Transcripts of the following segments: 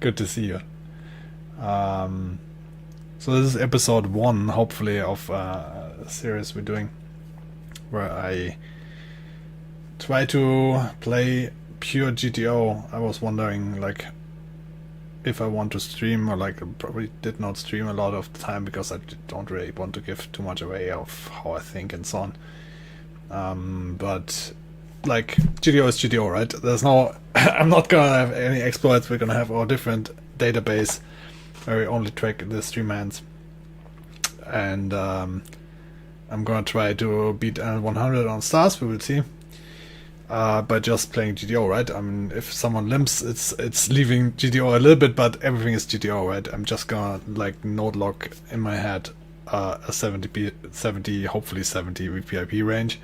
Good to see you. So this is episode 1, hopefully, of a series we're doing, where I try to play pure GTO. I was wondering, like, if I want to stream, or like, I probably did not stream a lot of the time because I don't really want to give too much away of how I think and so on. But like, GTO is GTO, right? There's no I'm not gonna have any exploits. We're gonna have our different database where we only track the stream hands, and I'm gonna try to beat 100 on stars. We will see. By just playing GTO, right? I mean, if someone limps, it's leaving GTO a little bit, but everything is GTO, right? I'm just gonna like node lock in my head a 70, hopefully 70 VPIP range,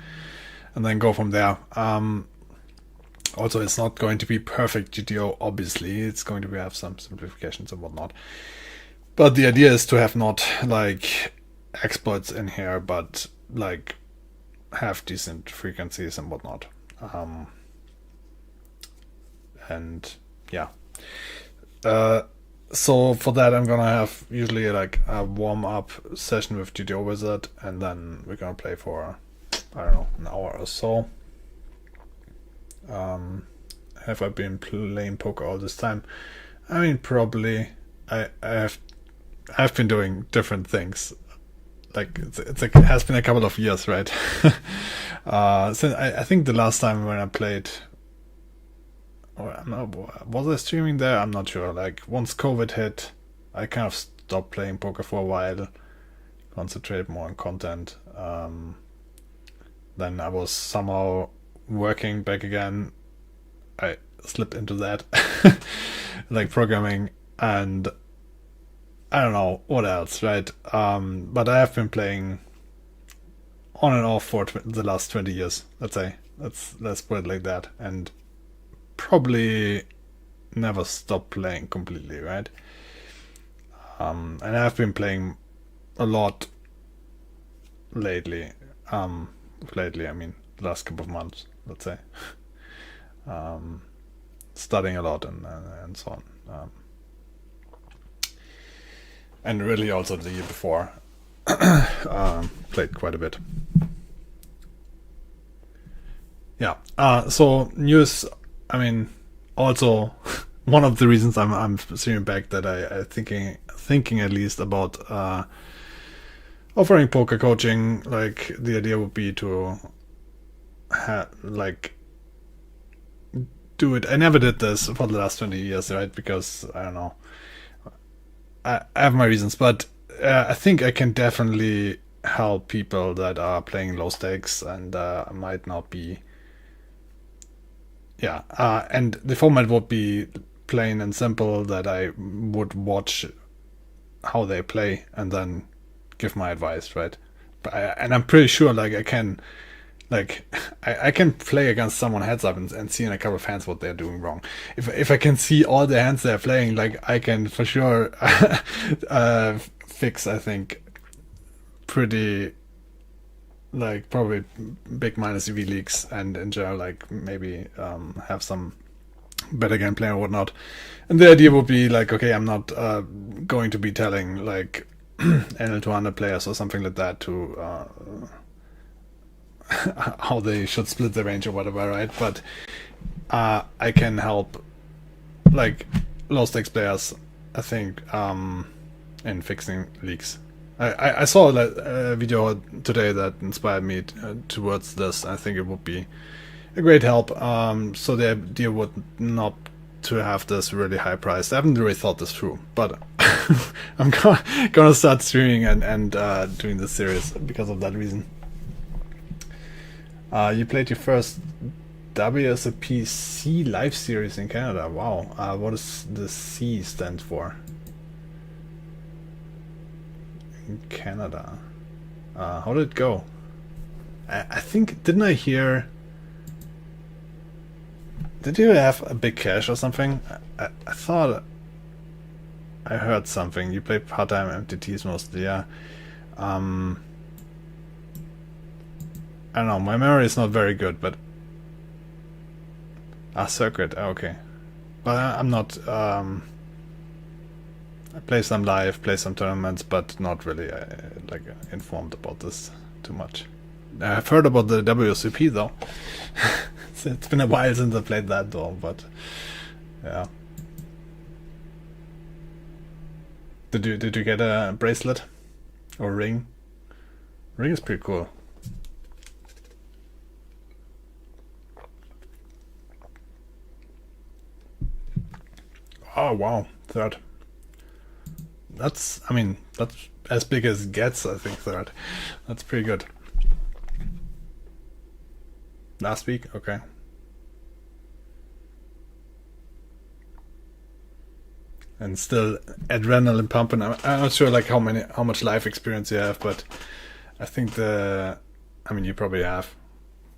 and then go from there. Also, it's not going to be perfect GTO, obviously. It's going to have some simplifications and whatnot. But the idea is to have not like exploits in here, but like have decent frequencies and whatnot. And yeah. So for that, I'm gonna have usually like a warm-up session with GTO Wizard, and then we're gonna play for, I don't know, an hour or so. Have I been playing poker all this time? I mean, probably. I've been doing different things. Like it has been a couple of years, right? Since I think the last time when I played, was I streaming there? I'm not sure. Like once COVID hit, I kind of stopped playing poker for a while, concentrated more on content. Then I was somehow working back again. I slipped into that, like programming, and I don't know what else, right? But I have been playing on and off for the last 20 years, let's say. Let's put it like that, and probably never stop playing completely, right? And I've been playing a lot lately. Lately, I mean, the last couple of months, let's say. Studying a lot and so on. And really also the year before, played quite a bit. Yeah. So news. I mean, also one of the reasons I'm streaming back that I thinking at least about offering poker coaching. Like the idea would be to do it. I never did this for the last 20 years, right? Because I don't know. I have my reasons, but I think I can definitely help people that are playing low stakes and might not be. Yeah, and the format would be plain and simple, that I would watch how they play and then give my advice, right? And I'm pretty sure, like, I can play against someone heads up and see in a couple of hands what they're doing wrong. If I can see all the hands they're playing, like, I can for sure fix, I think, pretty, like, probably big minus EV leaks, and in general, like, maybe have some better gameplay or whatnot. And the idea would be like, okay, I'm not going to be telling like NL200 players or something like that to how they should split the range or whatever, right? But I can help like low stakes players, I think, in fixing leaks. I saw a video today that inspired me towards this. I think it would be a great help. So the idea would not to have this really high price. I haven't really thought this through, but I'm gonna start streaming and doing this series because of that reason. You played your first WSOP C live series in Canada. Wow. What does the C stand for? In Canada. How did it go? I think, didn't I hear... Did you have a big cash or something? I thought I heard something. You play part-time MTTs mostly, yeah. I don't know, my memory is not very good, but... circuit, okay. But I'm not I play some live, play some tournaments, but not really informed about this too much. I've heard about the WCP though. It's been a while since I played that though, but yeah. Did you get a bracelet or ring? Ring is pretty cool. Oh wow, third. That's as big as it gets, I think, third. That's pretty good. Last week, okay. And still adrenaline pumping. I'm not sure like how much life experience you have, but I think you probably have,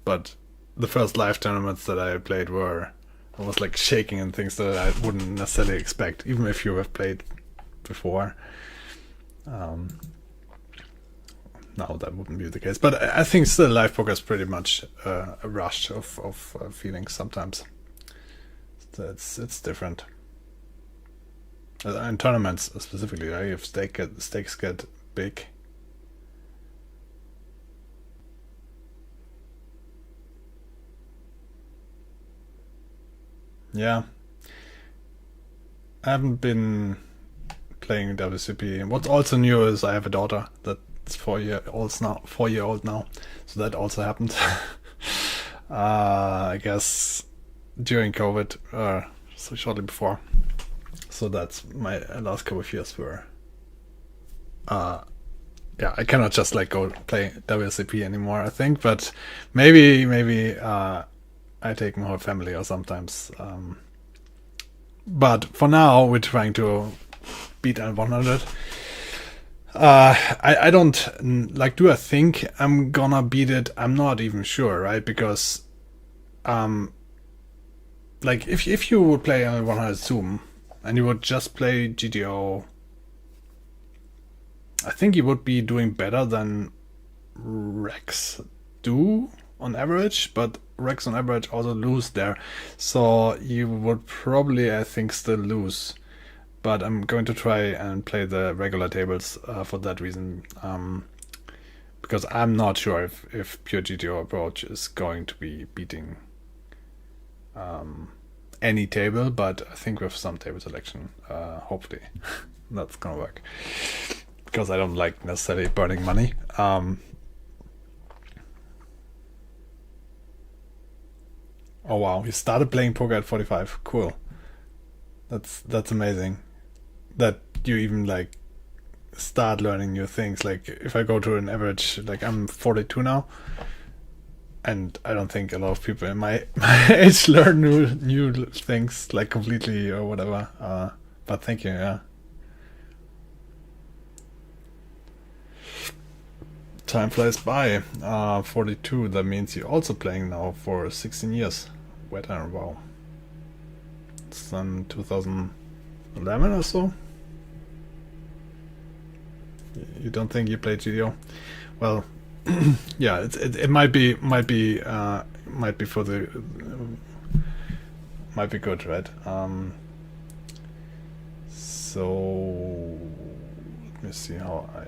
but the first live tournaments that I played I was like shaking and things that I wouldn't necessarily expect, even if you have played before. Now that wouldn't be the case, but I think still live poker is pretty much a rush of feelings sometimes. It's different. In tournaments specifically, right? If stakes get big. Yeah. I haven't been playing WCP. What's also new is I have a daughter that's 4 year old now. So that also happened. I guess during COVID, so shortly before. So that's my last couple of years were I cannot just like go play WCP anymore, I think, but maybe I take my whole family or sometimes. But for now, we're trying to beat N100. I don't like. Do I think I'm gonna beat it? I'm not even sure, right? Because, like if you would play N100 Zoom and you would just play GTO, I think you would be doing better than Rex do on average, but Rex on average also lose there, so you would probably, I think, still lose. But I'm going to try and play the regular tables for that reason, because I'm not sure if pure GTO approach is going to be beating any table, but I think with some table selection, hopefully that's gonna work, because I don't like necessarily burning money. Oh wow, you started playing poker at 45. Cool. That's amazing. That you even like start learning new things. Like if I go to an average, like I'm 42 now, and I don't think a lot of people in my age learn new things like completely or whatever. But thank you, yeah. Time flies by. 42, that means you're also playing now for 16 years. Wow. It's 2011 or so. You don't think you played GTO? Well, yeah, it might be for the might be good, right? So let me see how I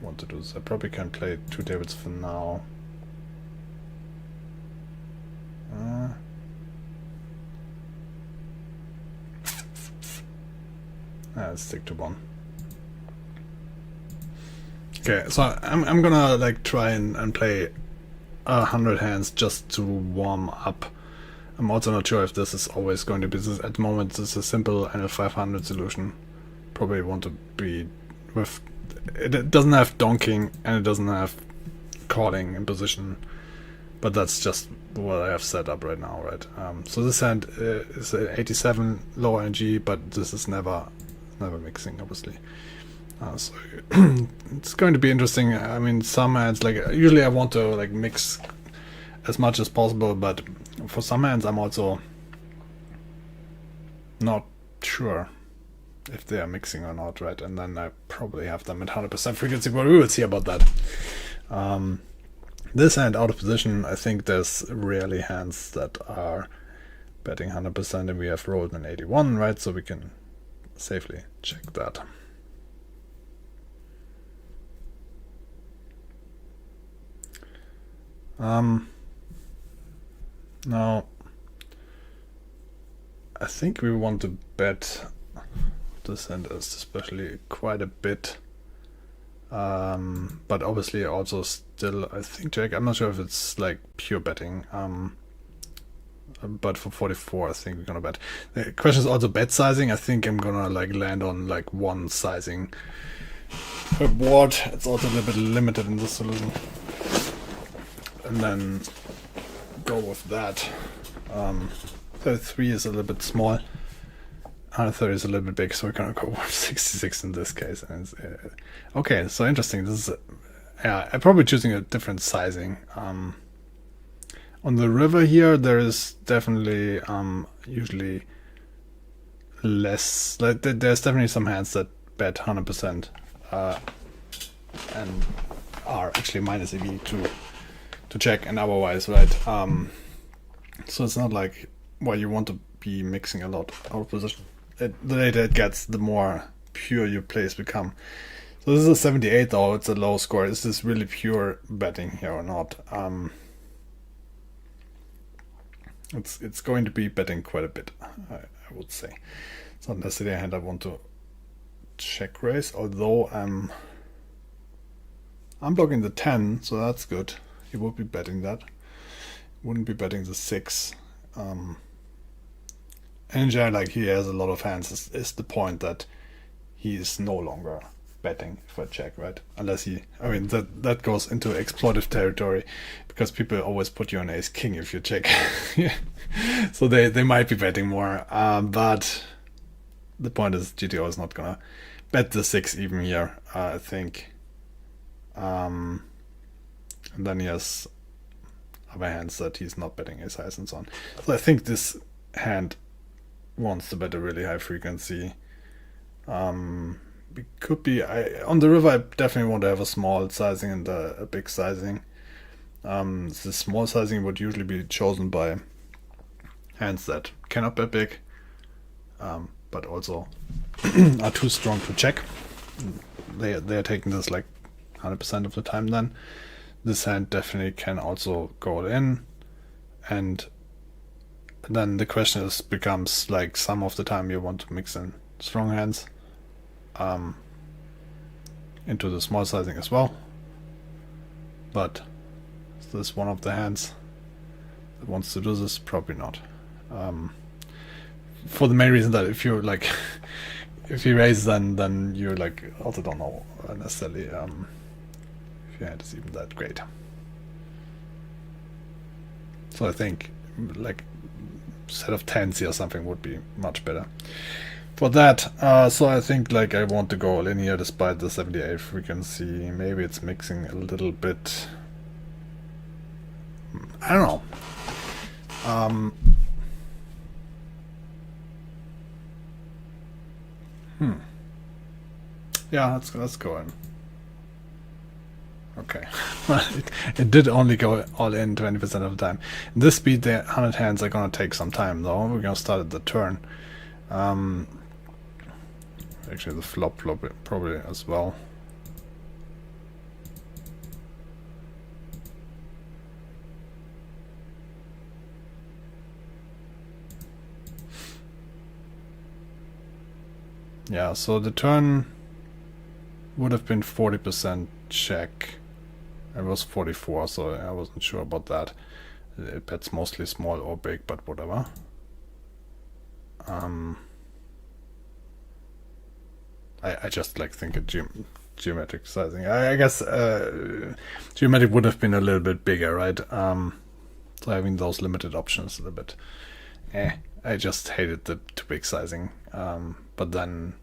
want to do this. I probably can play 2 tables for now. Let's stick to 1. Okay, so I'm gonna like try and play 100 hands just to warm up. I'm also not sure if this is always going to be this. At the moment, this is a simple NL500 solution. Probably want to be with. It doesn't have donking and it doesn't have calling in position, but that's just what I have set up right now, right? So this hand is 87 low NG, but this is never mixing, obviously. So it's going to be interesting. I mean, some hands, like usually I want to like mix as much as possible, but for some hands I'm also not sure if they are mixing or not, right? And then I probably have them at 100% frequency, but we will see about that. This hand out of position, I think there's rarely hands that are betting 100%, and we have rolled an 81, right? So we can safely check that. Now, I think we want to bet this hand especially quite a bit. But obviously also still, I think check. I'm not sure if it's like pure betting. But for 44, I think we're gonna bet. The question is also bet sizing. I think I'm gonna like land on like one sizing per board. It's also a little bit limited in this solution, and then go with that. 33 is a little bit small. 130 is a little bit big, so we're gonna go with 66 in this case. And it's, okay, so interesting. This is I'm probably choosing a different sizing. On the river here, there is definitely usually less. Like there's definitely some hands that bet 100% and are actually minus EV to check and otherwise, right? So it's not like you want to be mixing a lot out of position. The later it gets, the more pure your plays become. So this is a 78 though. It's a low score. Is this really pure betting here or not? It's going to be betting quite a bit, I would say. It's not necessarily a hand I want to check raise, although I'm blocking the 10, so that's good. He would be betting that. Wouldn't be betting the 6. In general, like he has a lot of hands. Is the point that he is no longer betting if I check, right? Unless that goes into exploitive territory, because people always put you on ace king if you check. So they might be betting more, but the point is GTO is not gonna bet the 6 even here, I think. And then he has other hands that he's not betting ace highs and so on. So I think this hand wants to bet a really high frequency. It could be on the river. I definitely want to have a small sizing and a big sizing. The small sizing would usually be chosen by hands that cannot bet big, but also are too strong to check. They are taking this like 100% of the time. Then this hand definitely can also go in, and then the question becomes like some of the time you want to mix in strong hands into the small sizing as well. But is this one of the hands that wants to do this? Probably not. For the main reason that if you like, if you raise, then you like also don't know necessarily if your hand is even that great. So I think like set of 10s or something would be much better for that. So I think like I want to go all in here despite the 78 frequency. Maybe it's mixing a little bit. I don't know. Yeah, let's go in. Okay. it did only go all in 20% of the time. This speed, the 100 hands are gonna take some time though. We're gonna start at the turn. Actually the flop probably as well. Yeah, so the turn would have been 40% check. It was 44, so I wasn't sure about that. It bets mostly small or big, but whatever. I just like think of geometric sizing. I guess geometric would have been a little bit bigger, right? So having those limited options a little bit. I just hated the too big sizing. But then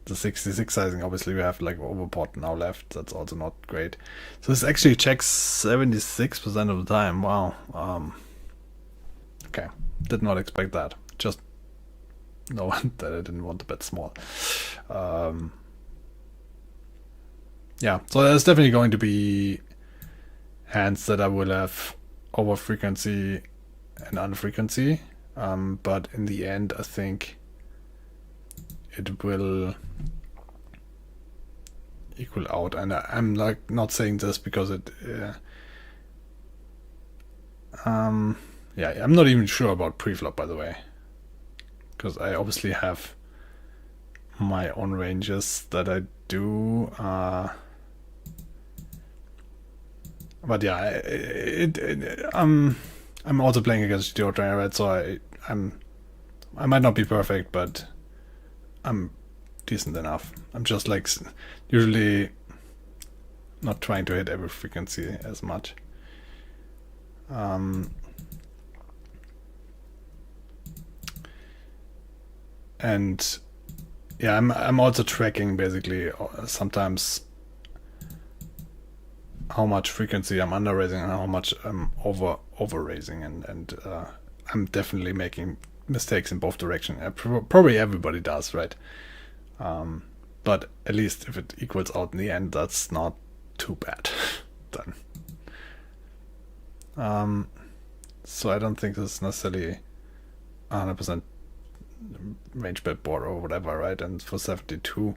the 66 sizing, obviously we have like overpot now left. That's also not great. So this actually checks 76% of the time. Wow. Okay, did not expect that. Just know that I didn't want to bet small. Yeah, so there's definitely going to be hands that I will have over frequency and unfrequency. But in the end, I think it will equal out. And I'm like not saying this because it Yeah, I'm not even sure about preflop, by the way, because I obviously have my own ranges that I do. But yeah, I'm also playing against GTO trainer, right? So I might not be perfect, but I'm decent enough. I'm just like usually not trying to hit every frequency as much. And yeah, I'm also tracking basically sometimes how much frequency I'm under raising and how much I'm over raising, and I'm definitely making mistakes in both directions. Probably everybody does, right? But at least if it equals out in the end, that's not too bad then. So I don't think this is necessarily 100% range bet board or whatever, right? And for 72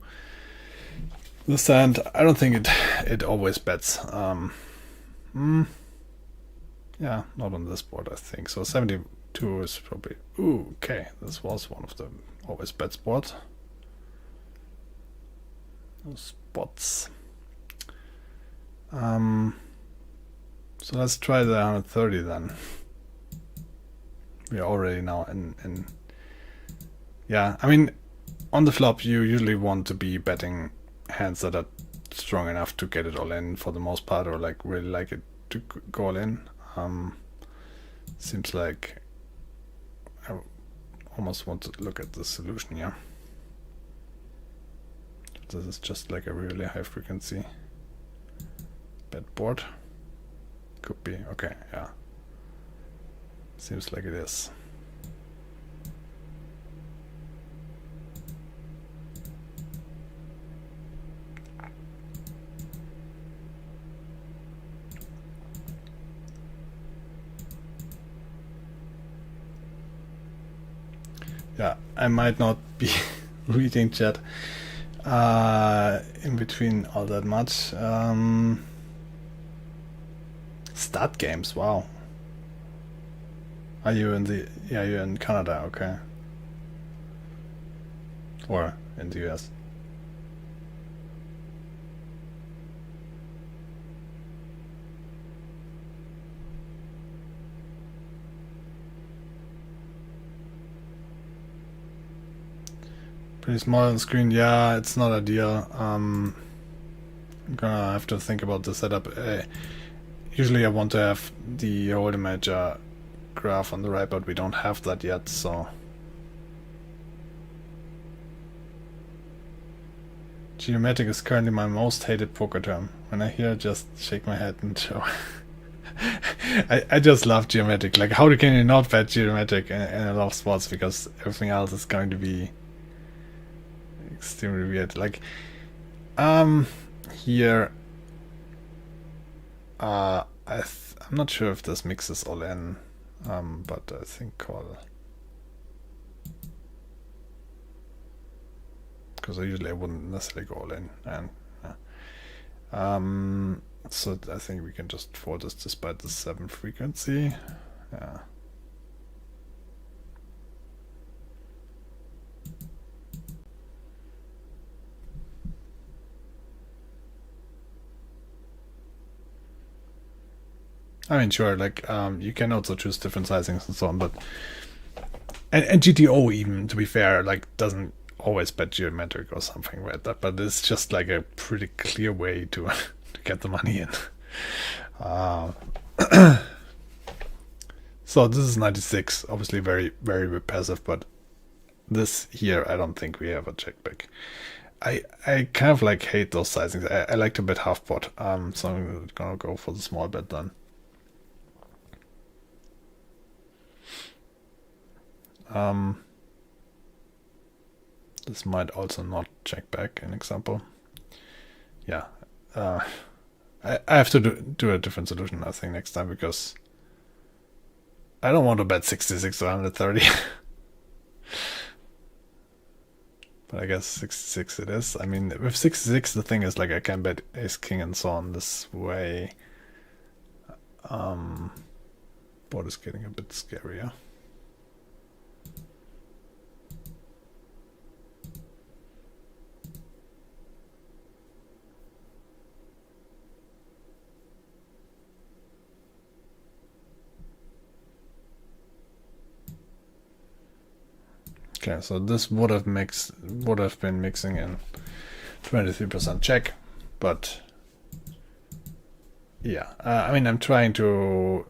this hand, I don't think it always bets. Yeah, not on this board, I think. So 72 is probably... Ooh, okay. This was one of the always bets boards. Those spots. So let's try the 130 then. We are already now in... Yeah, I mean, on the flop you usually want to be betting hands that are strong enough to get it all in for the most part, or like really like it to go all in. Seems like I almost want to look at the solution here. This is just like a really high frequency bet board. Could be, okay, yeah. Seems like it is. Yeah, I might not be reading chat in between all that much. Stat games, wow. Are you in the... Yeah, you're in Canada, okay. Or in the US. Pretty small on screen, yeah, it's not ideal. I'm gonna have to think about the setup. Usually I want to have the whole image graph on the right, but we don't have that yet, so... Geometric is currently my most hated poker term. When I hear it, just shake my head and show. I just love geometric. Like, how can you not bet geometric in a lot of sports, because everything else is going to be extremely weird. Like, here, I'm not sure if this mixes all in, but I think call, because usually I wouldn't necessarily go all in, and so I think we can just fold this despite the 7 frequency. Yeah. I mean, sure, like, you can also choose different sizings and so on, but... And GTO even, to be fair, like, doesn't always bet geometric or something, right? But it's just like a pretty clear way to, to get the money in. So this is 96, obviously very, very repressive, but this here, I don't think we have a check back. I kind of like hate those sizings. I like to bet half pot, so I'm gonna go for the small bet then. This might also not check back, an example. Yeah. I have to do a different solution, I think, next time, because I don't want to bet 66 or 130. But I guess 66 it is. I mean, with 66, the thing is, like, I can bet ace king and so on this way. board is getting a bit scarier. Okay, so this would have been mixing in 23% check, but yeah, I mean, I'm trying to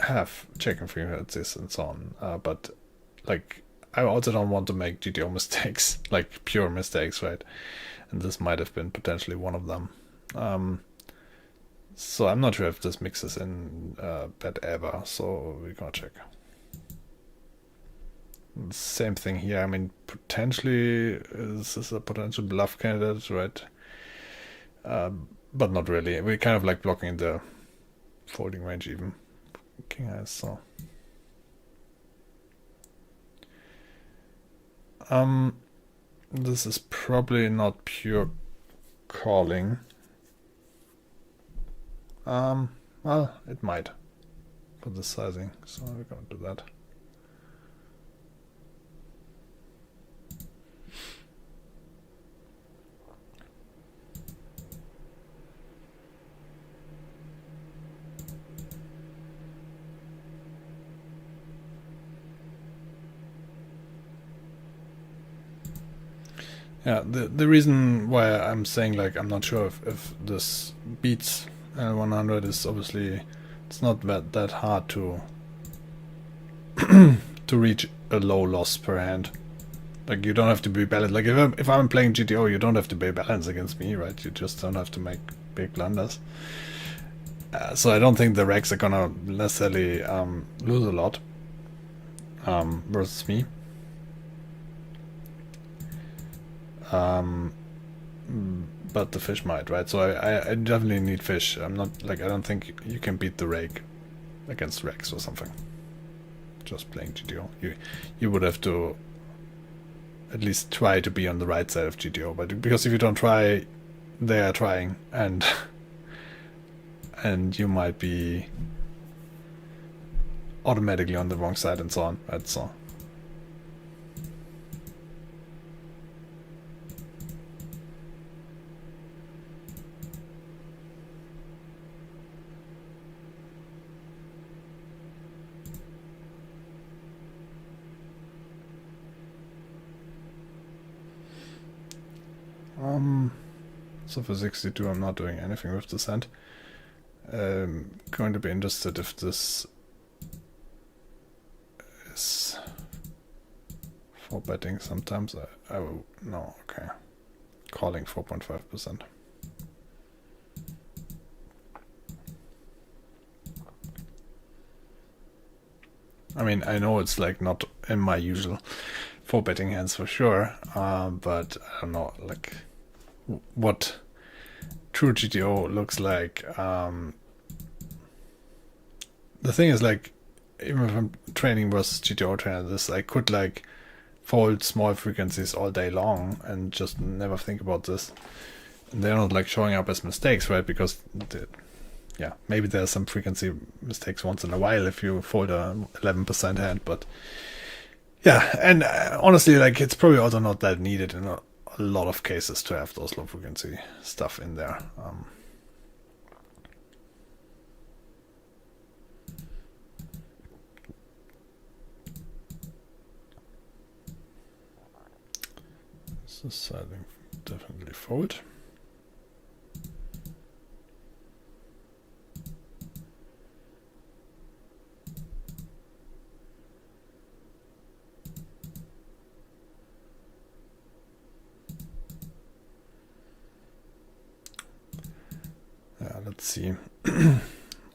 have checking frequencies and so on, but like I also don't want to make GTO mistakes, like pure mistakes, right? And this might have been potentially one of them. So I'm not sure if this mixes in bet ever, so we're gonna check. Same thing here. I mean, potentially this is a potential bluff candidate, right? But not really. We're kind of like blocking the folding range even. King eyes, so. This is probably not pure calling. Well, it might for the sizing, so we're gonna do that. Yeah, the reason why I'm saying like I'm not sure if this beats L100 is obviously it's not that hard to to reach a low loss per hand. Like you don't have to be balanced. Like if I'm playing GTO, you don't have to be balanced against me, right? You just don't have to make big blunders. So I don't think the Rex are gonna necessarily lose a lot versus me. But the fish might, right? So I definitely need fish. I'm not like I don't think you can beat the rake against Rex or something. Just playing GTO, you would have to at least try to be on the right side of GTO. But because if you don't try, they are trying, and and you might be automatically on the wrong side and so on, right? So. So for 62 I'm not doing anything with this hand. Going to be interested if this is for betting. Sometimes I will, no, okay. Calling 4.5%. I mean, I know it's like not in my usual 4-betting hands for sure, but I don't know, like what true GTO looks like. The thing is, like, even if I'm training versus GTO trainers, I could like fold small frequencies all day long and just never think about this. And they're not like showing up as mistakes, right? Because yeah, maybe there's some frequency mistakes once in a while if you fold a 11% hand, but yeah, and honestly, like it's probably also not that needed in a lot of cases to have those low frequency stuff in there. So siding definitely fold. Let's see.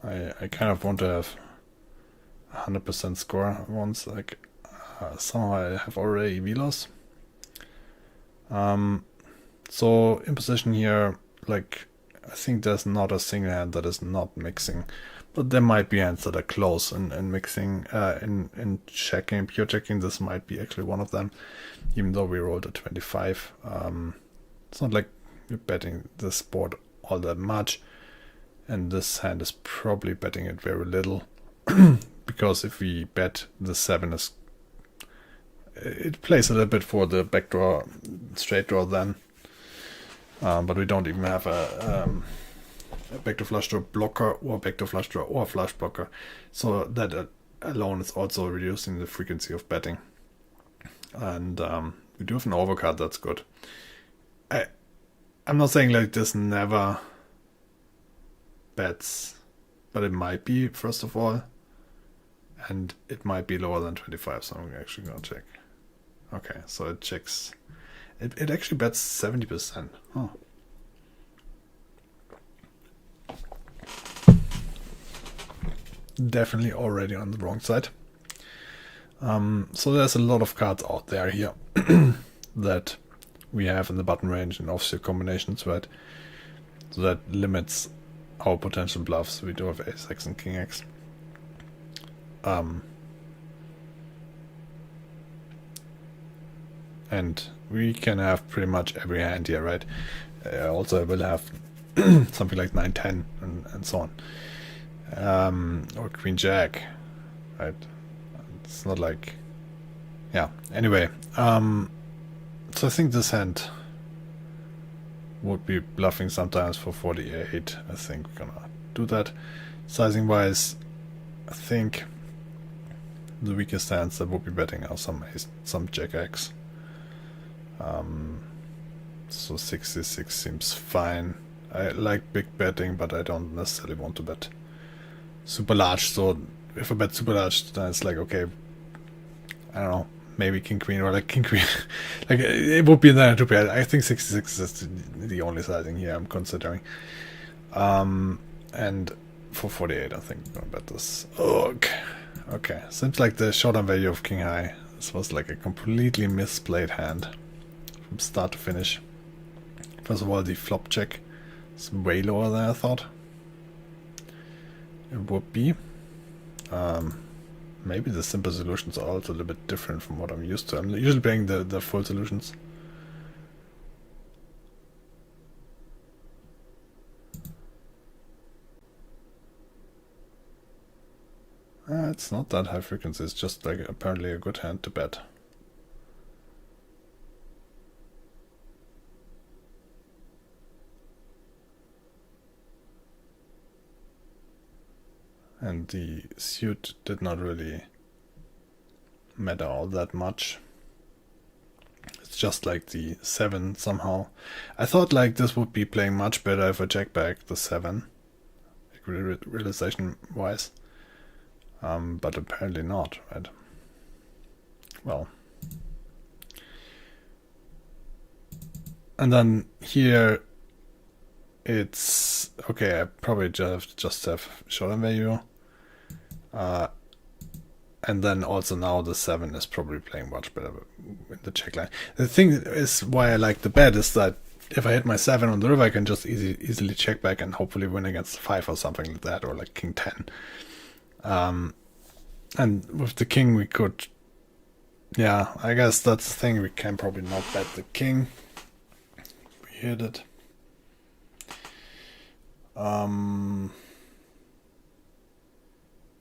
I kind of want to have 100% score once. Like somehow I have already velos. So in position here, like I think there's not a single hand that is not mixing, but there might be hands that are close in mixing. In checking, pure checking, this might be actually one of them, even though we rolled a 25. It's not like we're betting this board all that much. And this hand is probably betting it very little. because if we bet the 7 is, it plays a little bit for the backdoor straight draw then, but we don't even have a backdoor flush draw blocker or backdoor flush draw or flush blocker, so that alone is also reducing the frequency of betting. And we do have an overcard, that's good. I'm not saying like this never bets, but it might be, first of all, and it might be lower than 25, so I'm actually gonna check. Okay, so it checks. It actually bets 70%. Oh. Definitely already on the wrong side. So there's a lot of cards out there here that we have in the button range and offsuit combinations, right? So that limits our potential bluffs. We do have ace x and king x. And we can have pretty much every hand here, right? Also, I will have something like 9-10 and so on. Or queen jack, right? It's not like, yeah. Anyway, so I think this hand would be bluffing sometimes for 48. I think we're gonna do that. Sizing wise, I think the weakest hands that would be betting are some jack x. So 66 seems fine. I like big betting, but I don't necessarily want to bet super large. So if I bet super large, then it's like, okay, I don't know, maybe king queen or like king queen. Like it would be there to bet. I think 66 is the only sizing here I'm considering. And for 48, I think I'm gonna bet this. Okay. Seems like the showdown value of king high. This was like a completely misplayed hand from start to finish. First of all, the flop check is way lower than I thought it would be. Maybe the simple solutions are also a little bit different from what I'm used to. I'm usually playing the full solutions. It's not that high frequency, it's just like apparently a good hand to bet. And the suit did not really matter all that much. It's just like the 7 somehow. I thought like this would be playing much better if I check back the 7, like realization wise. But apparently not, right? Well. And then here it's okay, I probably just have showdown value. And then also now the 7 is probably playing much better in the check line. The thing is why I like the bet is that if I hit my 7 on the river, I can just easily check back and hopefully win against 5 or something like that, or like king 10. And with the king we could, yeah, I guess that's the thing, we can probably not bet the king. We hit it.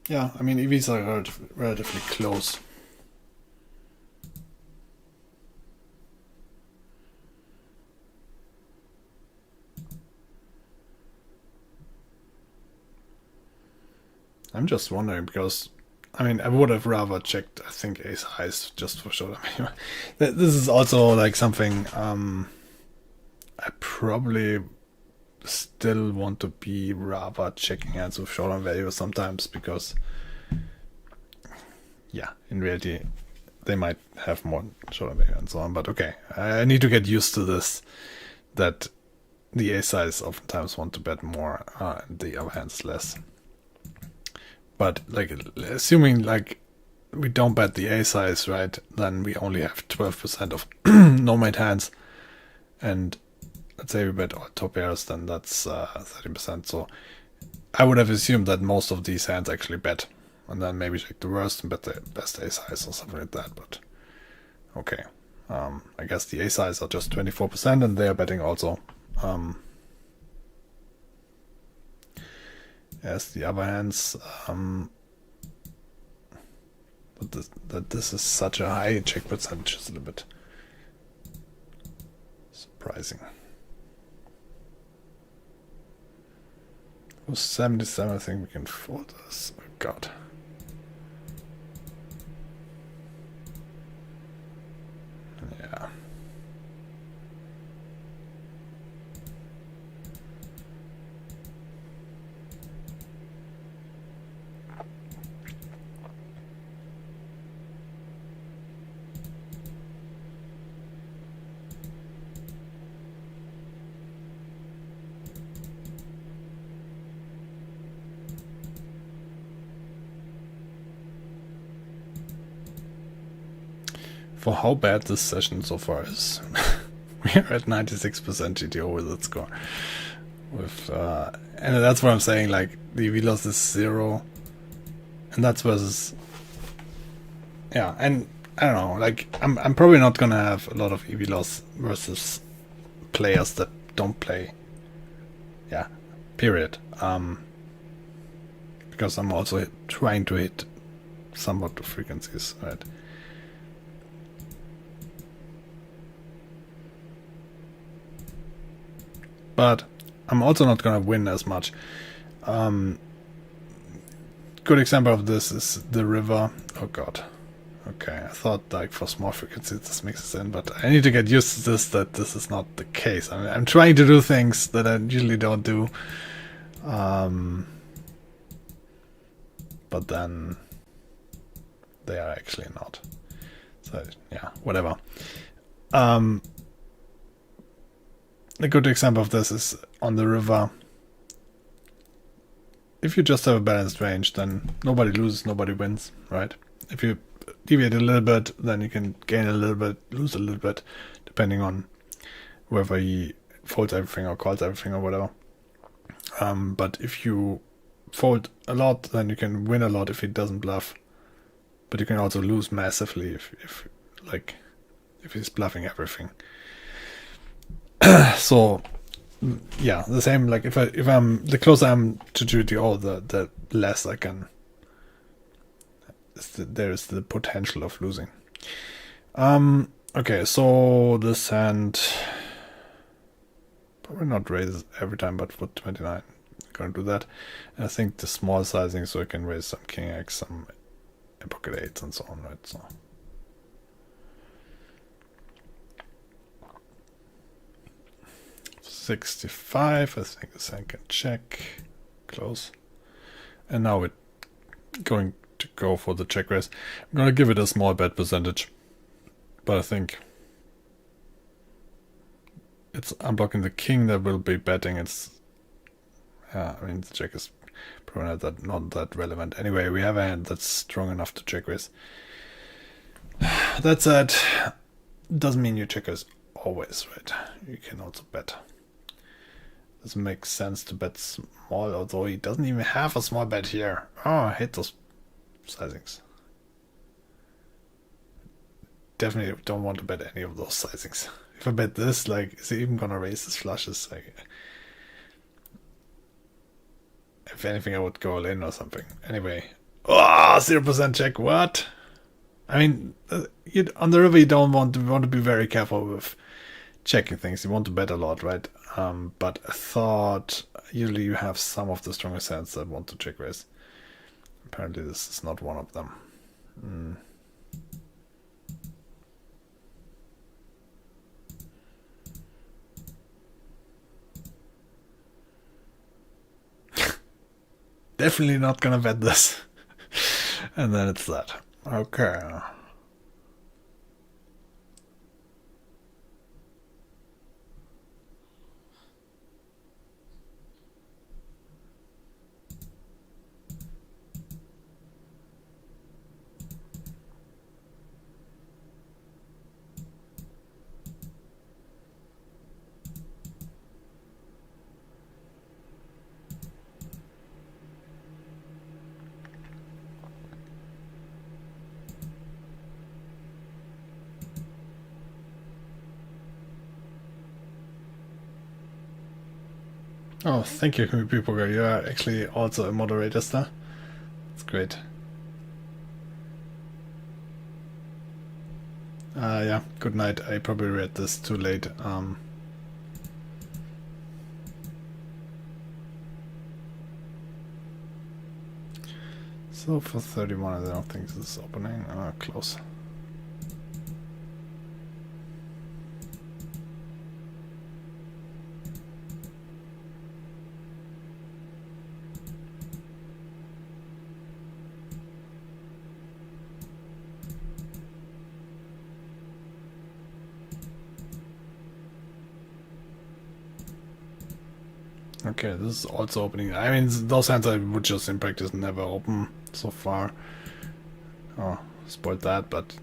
Yeah, I mean, EVs are relatively close. I'm just wondering because, I mean, I would have rather checked, I think, ace highs just for sure. I mean, this is also like something I probably still want to be rather checking hands with showdown value sometimes because, yeah, in reality they might have more showdown value and so on. But okay, I need to get used to this, that the ace size oftentimes want to bet more and the other hands less. But like assuming like we don't bet the ace size, right, then we only have 12% of no-mate hands, and let's say we bet all top pairs, then that's 30%. So I would have assumed that most of these hands actually bet, and then maybe check the worst and bet the best ace size or something like that. But okay, I guess the ace size are just 24%, and they are betting also. As the other hands, But that this is such a high check percentage is a little bit surprising. It was 77, I think we can fold this. Oh god. Yeah. For how bad this session so far is. We're at 96% GTO with that score. And that's what I'm saying, like, the EV loss is 0. And that's versus... Yeah, and I don't know, like, I'm probably not gonna have a lot of EV loss versus players that don't play. Yeah, period. Because I'm also trying to hit somewhat the frequencies, right? But I'm also not gonna win as much. Good example of this is the river. Oh god. Okay, I thought like for small frequencies this mixes in, but I need to get used to this, that this is not the case. I mean, I'm trying to do things that I usually don't do. But then they are actually not. So yeah, whatever. A good example of this is on the river. If you just have a balanced range, then nobody loses, nobody wins, right? If you deviate a little bit, then you can gain a little bit, lose a little bit, depending on whether he folds everything or calls everything or whatever. But if you fold a lot, then you can win a lot if he doesn't bluff. But you can also lose massively if he's bluffing everything. So yeah, the same, like if I'm the closer I'm to GTO, the less I can. There's the potential of losing. Okay, so this hand probably not raise every time, but for 29, I'm gonna do that. And I think the small sizing, so I can raise some king x, some pocket eights, and so on, right? So. $65, I think this hand can check, close. And now we're going to go for the check raise. I'm gonna give it a small bet percentage, but I think it's unblocking the king that will be betting. It's I mean the check is probably not that relevant. Anyway, we have a hand that's strong enough to check raise. That said, doesn't mean you check raise always, right? You can also bet. Doesn't make sense to bet small, although he doesn't even have a small bet here. Oh, I hate those sizings. Definitely don't want to bet any of those sizings. If I bet this, like, is he even gonna raise his flushes? Like, if anything, I would go all in or something. Anyway, 0% check. What? I mean, on the river, you want to be very careful with checking things. You want to bet a lot, right? But I thought usually you have some of the strongest hands that want to check raise. Apparently, this is not one of them. Definitely not gonna bet this. And then it's that. Okay. Oh, thank you, people. You are actually also a moderator star. That's great. Yeah, good night. I probably read this too late. So for 31, I don't think this is opening. Close. Okay, this is also opening. I mean, those hands I would just in practice never open so far. Oh, spoiled that, but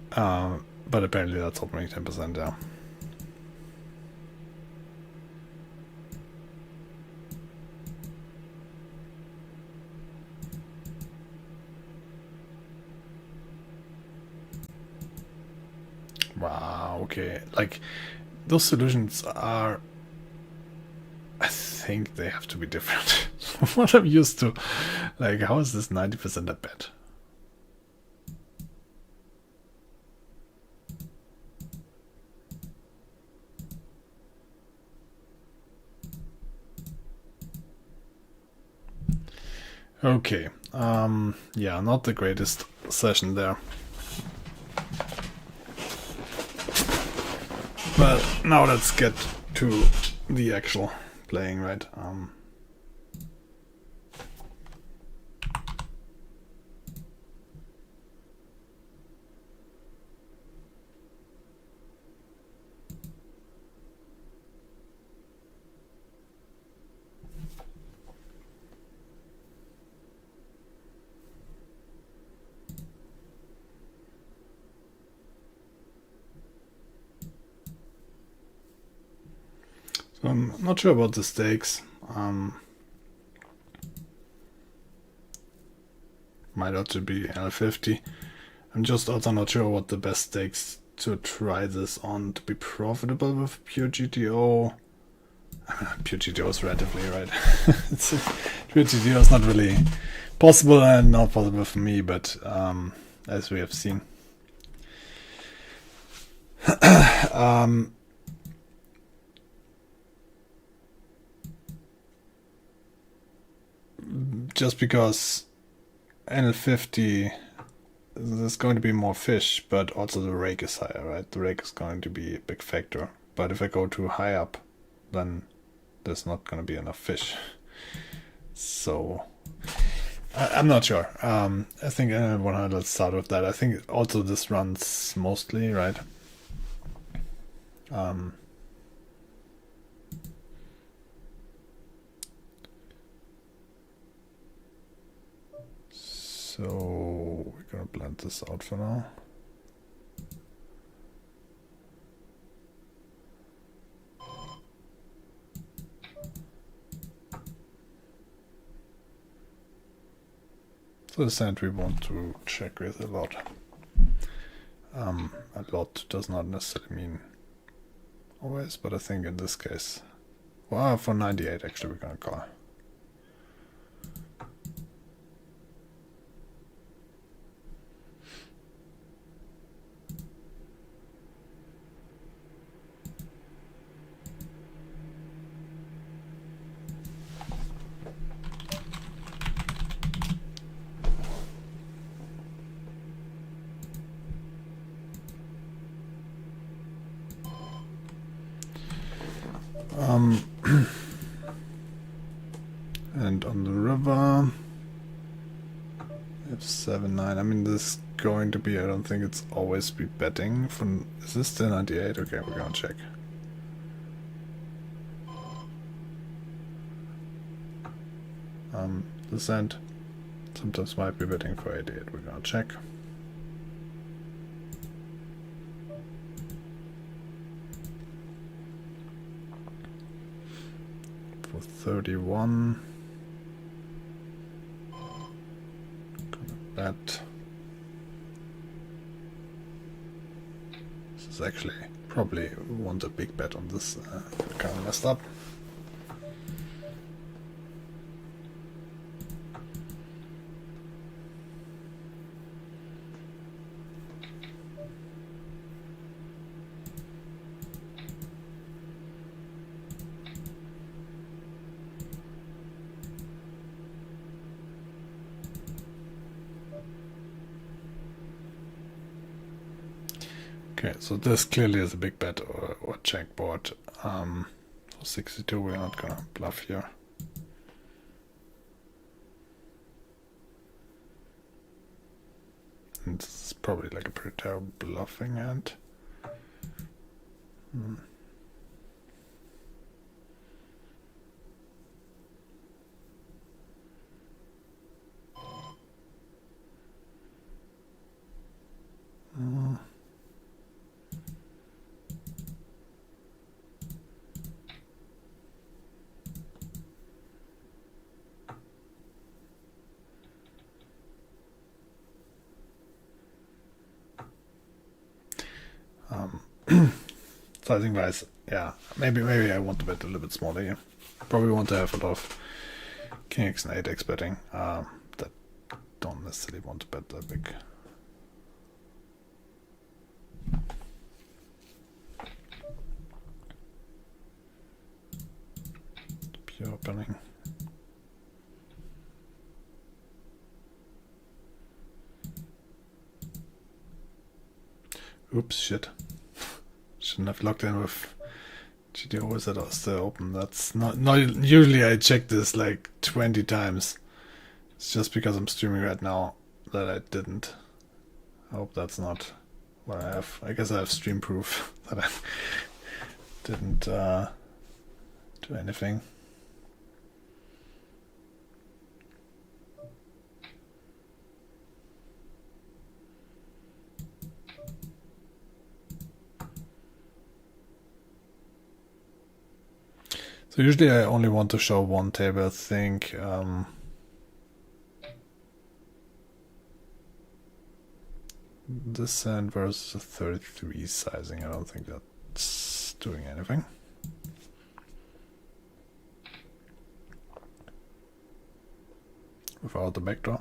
but apparently that's opening 10%, yeah. Wow, okay. Like, those solutions are... I think they have to be different from what I'm used to. Like, how is this 90% a bet? Okay, yeah, not the greatest session there. But now let's get to the actual playing, right? So I'm not sure about the stakes. Might also be L50. I'm just also not sure what the best stakes to try this on to be profitable with pure GTO. I mean, pure GTO is relatively, right? Pure GTO is not really possible and not possible for me, but as we have seen. Just because NL50 there's going to be more fish, but also the rake is higher, right? The rake is going to be a big factor. But if I go too high up, then there's not going to be enough fish. So I'm not sure. I think NL100, let's start with that. I think also this runs mostly, right? So we're gonna blend this out for now. So the sand we want to check with a lot. A lot does not necessarily mean always, but I think in this case, well, for 98 actually we're gonna call. And on the river, it's 7-9. I mean, this is going to be, I don't think it's always be betting. From, is this still 98? Okay, we're gonna check. The sand sometimes might be betting for 88. We're gonna check. For 31. Bet. This is actually probably want a big bet on this. Kind of messed up. Okay, so this clearly is a big bet or check board. For 62, we're not gonna bluff here. And this is probably like a pretty terrible bluffing hand. Sizing wise, yeah, maybe I want to bet a little bit smaller here. Probably want to have a lot of King X and 8X betting that don't necessarily want to bet that big. Pure opening. Oops, shit. Shouldn't have logged in with GTO Wizard or still open. That's not usually I check this like 20 times. It's just because I'm streaming right now that I didn't. I hope that's not what I have. I guess I have stream proof that I didn't do anything. So usually I only want to show one table, I think. This hand versus a 33 sizing, I don't think that's doing anything. Without the backdoor.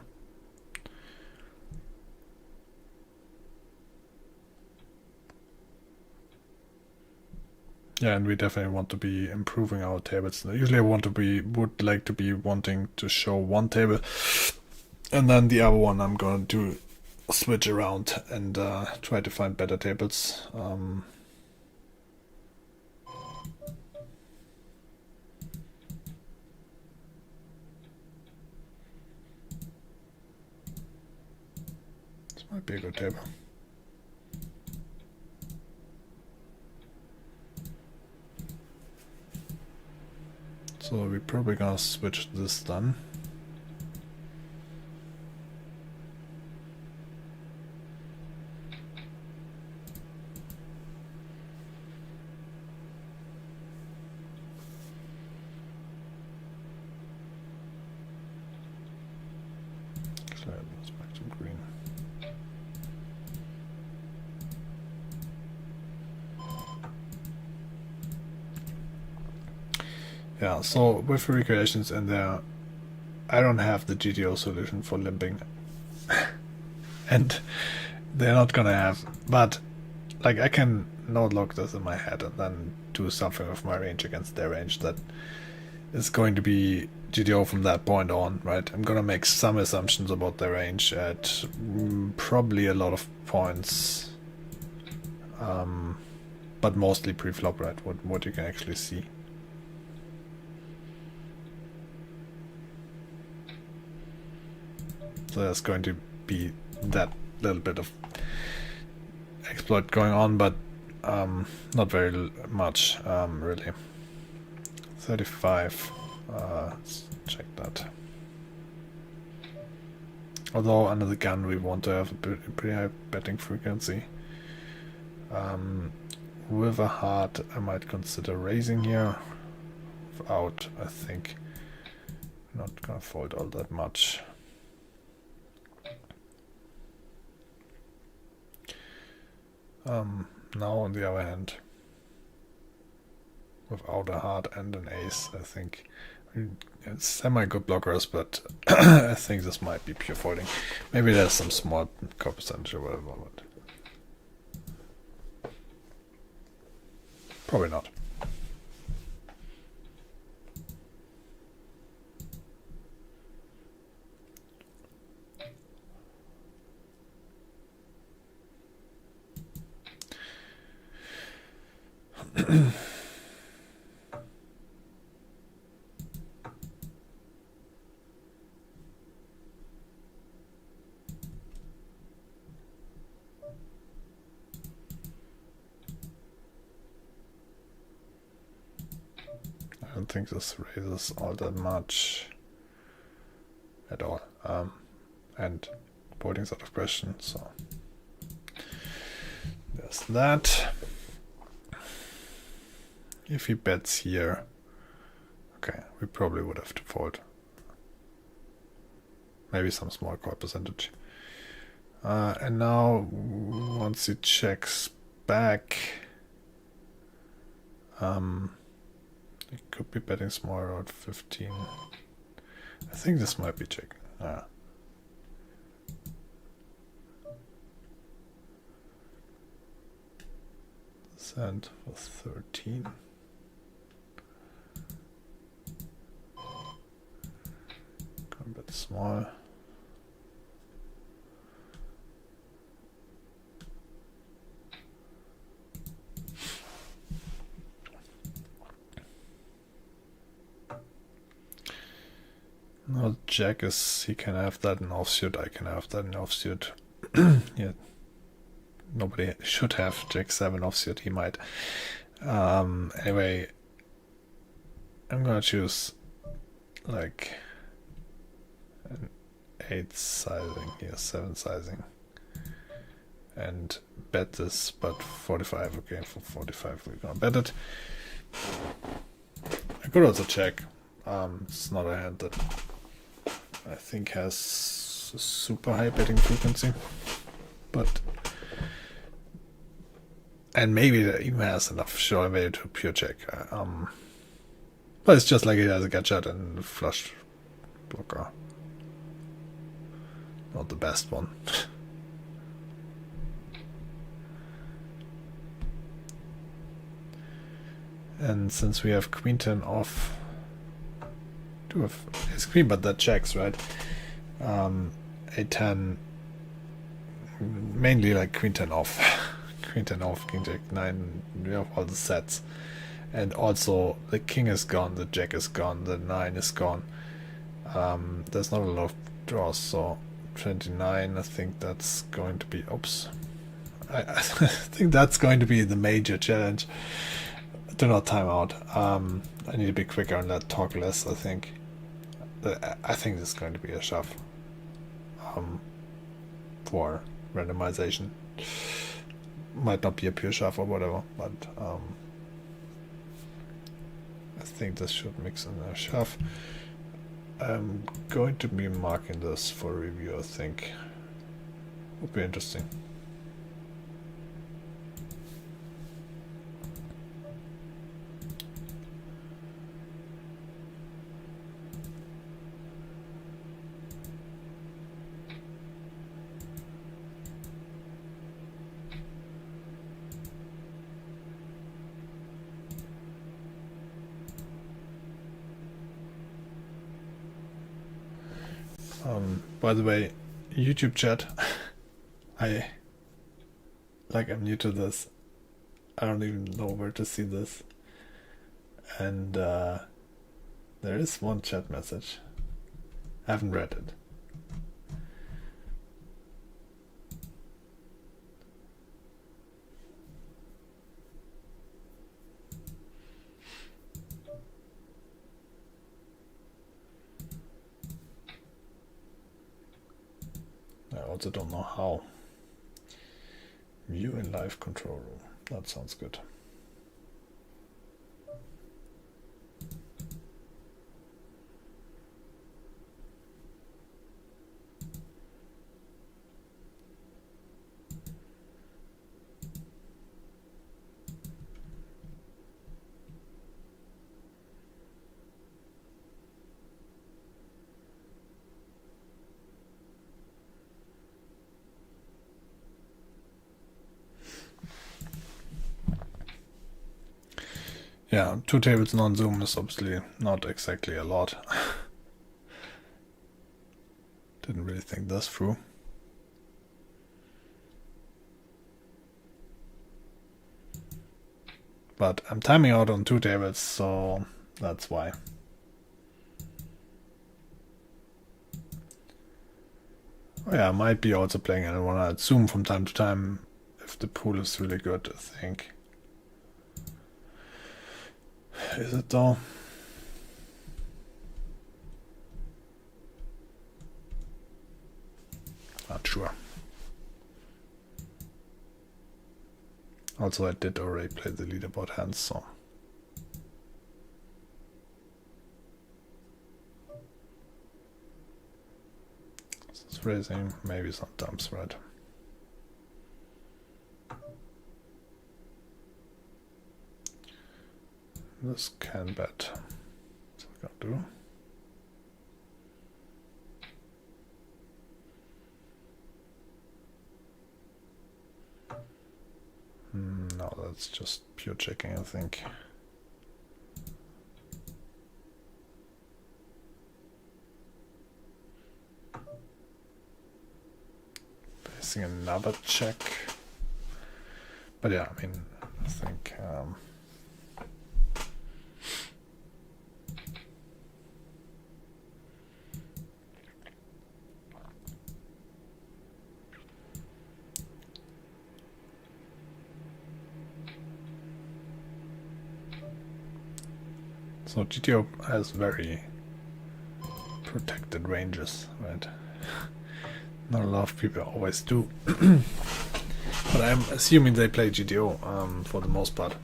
Yeah, and we definitely want to be improving our tables. Usually I would like to be wanting to show one table, and then the other one I'm going to switch around and try to find better tables. This might be a good table. So we're probably gonna switch this then. Let's back to green. Yeah, so with recreations in there, I don't have the GTO solution for limping. And they're not gonna have, but like I can not log this in my head and then do something with my range against their range that is going to be GTO from that point on, right? I'm gonna make some assumptions about their range at probably a lot of points, but mostly pre-flop, right? What you can actually see. So there's going to be that little bit of exploit going on, but not very much, really. 35. Let's check that. Although under the gun we want to have a pretty high betting frequency. With a heart I might consider raising here. Without, I think I'm not gonna fold all that much. Now on the other hand, without a heart and an ace, I think it's semi-good blockers, but I think this might be pure folding. Maybe there's some small call percentage or whatever, but probably not. I don't think this raises all that much at all. And boarding's out of question, so there's that. If he bets here, okay, we probably would have to fold. Maybe some small call percentage. And now, once he checks back, he could be betting smaller at 15. I think this might be checking. Send for 13. A bit small. No, Jack is, he can have that in offsuit, I can have that in offsuit. Yeah. Nobody should have Jack 7 offsuit, he might. Anyway, I'm gonna choose like an 8 sizing here, 7 sizing. And bet this, but 45, okay, for 45 we're gonna bet it. I could also check. It's not a hand that I think has a super high betting frequency, but and maybe that even has enough show value to pure check. But it's just like it has a gut shot and flush blocker. Not the best one. And since we have queen 10 off, do have his queen, but that checks, right? A10, mainly like queen 10 off. Queen 10 off, king jack 9, we have all the sets. And also the king is gone, the jack is gone, the 9 is gone. There's not a lot of draws, so 29, I think that's going to be, oops. I think that's going to be the major challenge. Do not time out. I need to be quicker and let talk less, I think. I think this is going to be a shove for randomization. Might not be a pure shove or whatever, but I think this should mix in a shove. I'm going to be marking this for review, I think. Would be interesting. By the way, YouTube chat, I'm new to this. I don't even know where to see this. And there is one chat message. I haven't read it. I also don't know how. View in live control room. That sounds good. Yeah, 2 tables non-zoom is obviously not exactly a lot. Didn't really think this through. but I'm timing out on 2 tables, so that's why. Oh yeah, I might be also playing and I wanna zoom from time to time if the pool is really good, I think. Is it though? Not sure. Also, I did already play the leaderboard hands, so. This is raising, maybe some dumps, right? This can bet. So I can do. No, that's just pure checking, I think. Facing another check. But yeah, I mean, I think so GTO has very protected ranges, right? Not a lot of people always do. But I'm assuming they play GTO for the most part.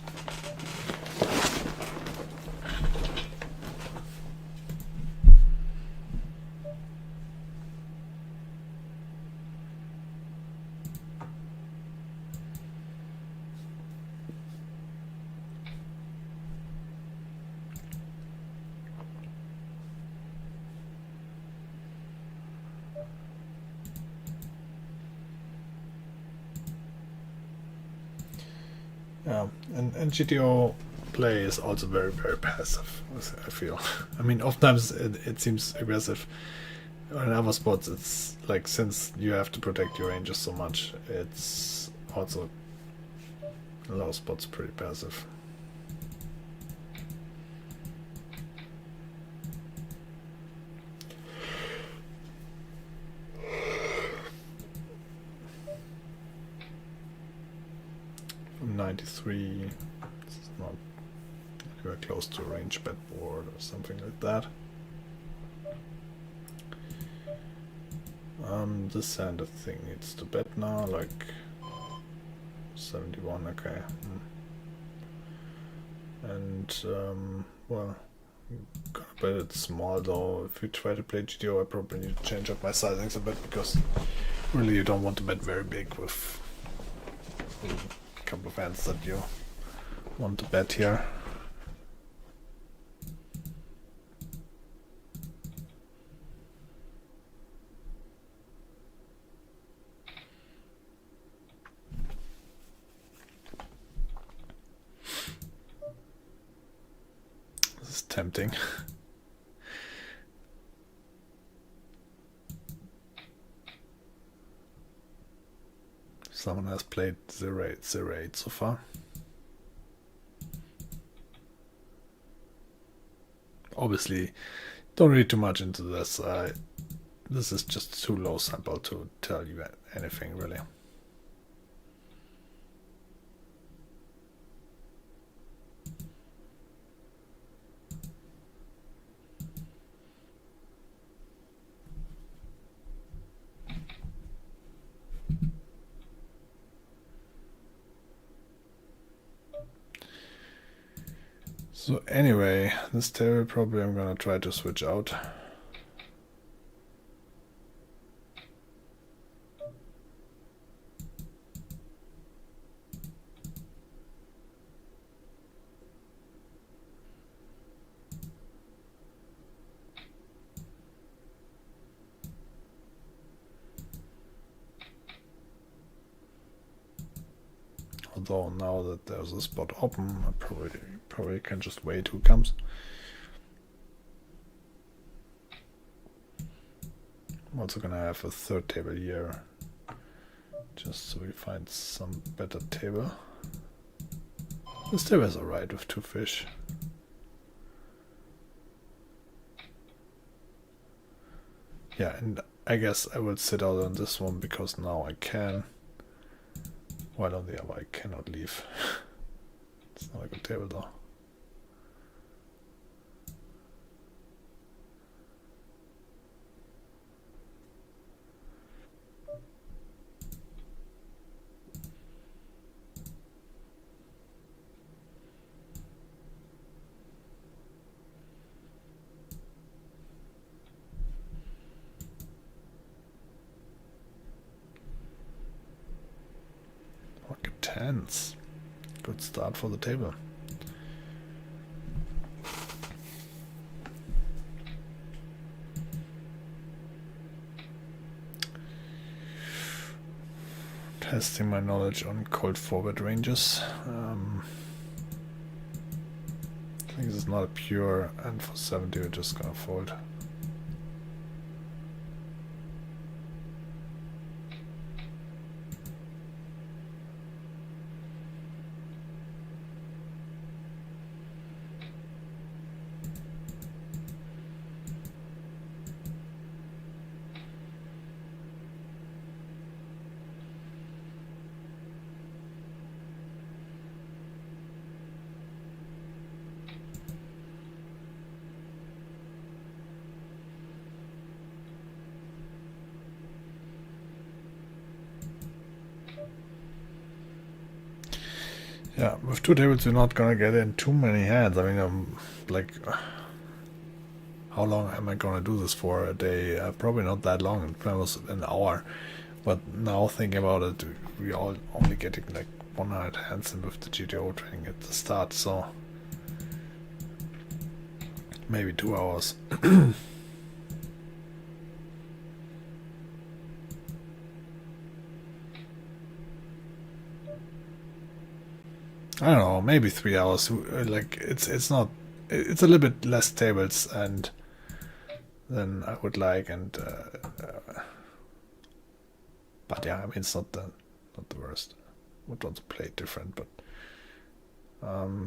Yeah, and GTO play is also very, very passive, I feel. I mean, oftentimes it seems aggressive. In other spots, it's like, since you have to protect your ranges so much, it's also in a lot of spots pretty passive. From 93, it's not anywhere close to a range bet board or something like that. This hand I think needs to bet now, like 71, okay. And well, I'm gonna bet it small though. If you try to play GTO, I probably need to change up my sizings a bit, because really you don't want to bet very big with a couple of hands that you want to bet here. This is tempting. Someone has played 0-8 so far. Obviously, don't read too much into this. This is just too low sample to tell you anything really. So anyway, this table probably I'm gonna try to switch out. Although now that there's a spot open, I probably can just wait who comes. I'm also gonna have a third table here, just so we find some better table. This table is alright with 2 fish. Yeah, and I guess I will sit out on this one because now I can. While on the other I cannot leave. It's not a good table though. Pocket tens. Good start for the table. Testing my knowledge on cold forward ranges. I think this is not a pure, and for 70 we're just gonna fold. Yeah, with 2 tables you're not gonna get in too many hands. I mean, like, how long am I gonna do this for? A day? Probably not that long. It was an hour. But now thinking about it, we are only getting like 100 hands in with the GTO training at the start, so maybe 2 hours. I don't know, maybe 3 hours. Like it's not. It's a little bit less tables and than I would like, and but yeah, I mean it's not the worst. Would want to play it different, but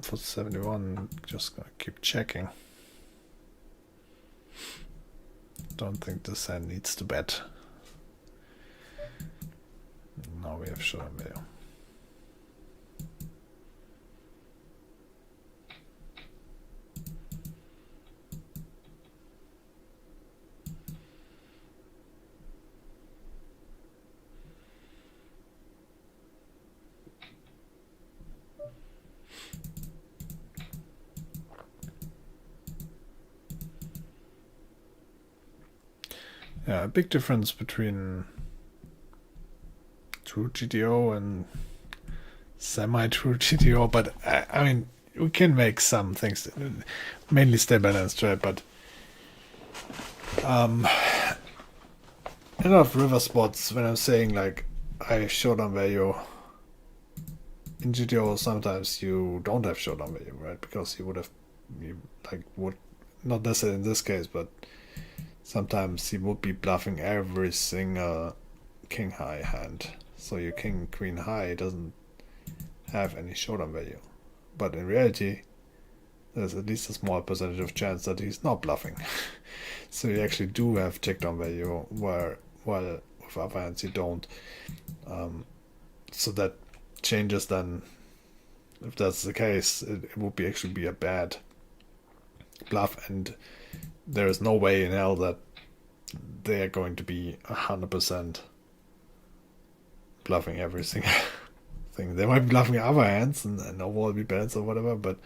for 71, just gonna keep checking. Don't think this hand needs to bet. Now we have showdown value. Yeah, a big difference between true GTO and semi-true GTO, but I mean, we can make some things, mainly stay balanced, right? But a lot of river spots, when I'm saying like I showdown value in GTO, sometimes you don't have showdown value, right? Because you would not necessarily in this case, but sometimes he would be bluffing every single king high hand. So your king queen high doesn't have any showdown value. But in reality, there's at least a small percentage of chance that he's not bluffing. So you actually do have checkdown value, while with other hands you don't. So that changes then. If that's the case, it would actually be a bad bluff, and there is no way in hell that they are going to be 100% bluffing every single thing. They might be bluffing other hands and overall be balanced or whatever, but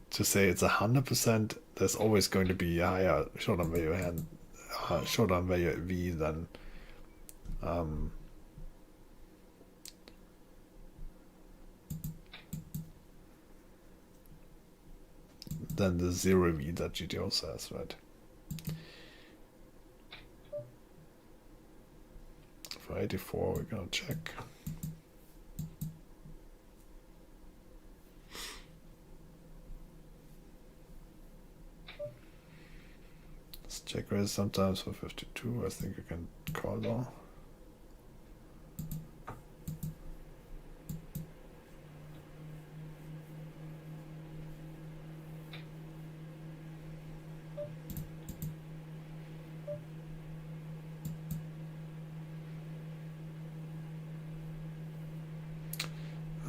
to say it's 100%, there's always going to be a higher showdown value hand, showdown value V than the 0 V that GTO says, right? For 84, we're gonna check. Let's check raise sometimes for 52. I think you can call though.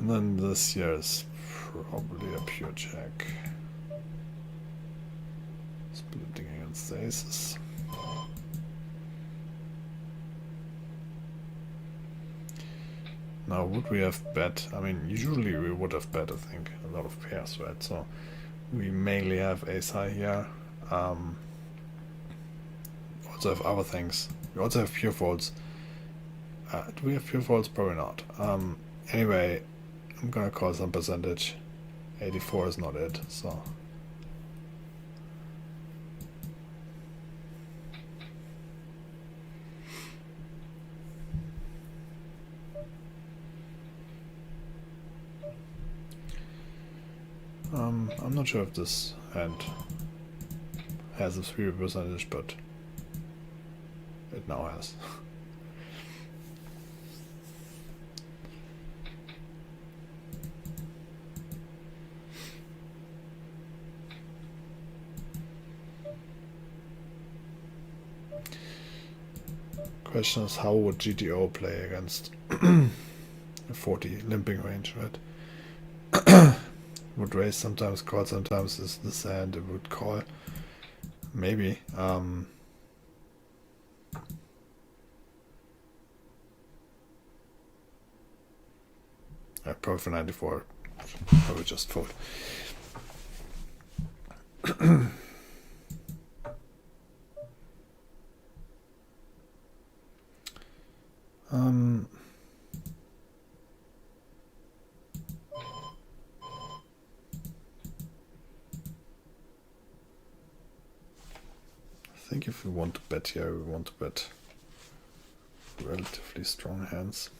And then this here is probably a pure check. Splitting against the aces. Now, would we have bet? I mean, usually we would have bet, I think, a lot of pairs, right? So we mainly have ace high here. Also have other things. We also have pure folds. Do we have pure folds? Probably not. Anyway, I'm gonna call some percentage. 84 is not it, so. I'm not sure if this hand has a 3 percentage, but it now has. Question is, how would GTO play against a 40 limping range, right? Would raise sometimes, call sometimes. Is this hand it would call? Maybe. Probably for 94, probably just fold. I think if we want to bet here, we want to bet relatively strong hands.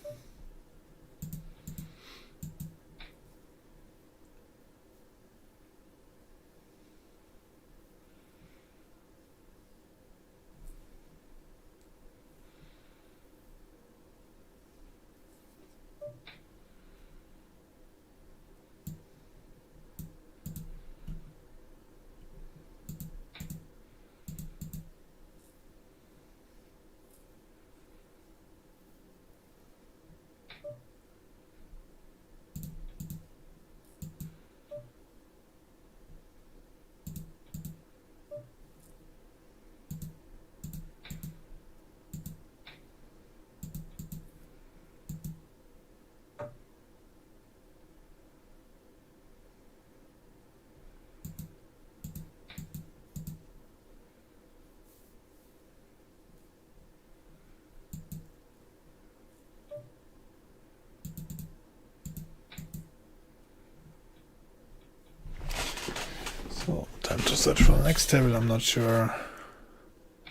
So, time to search for the next table. I'm not sure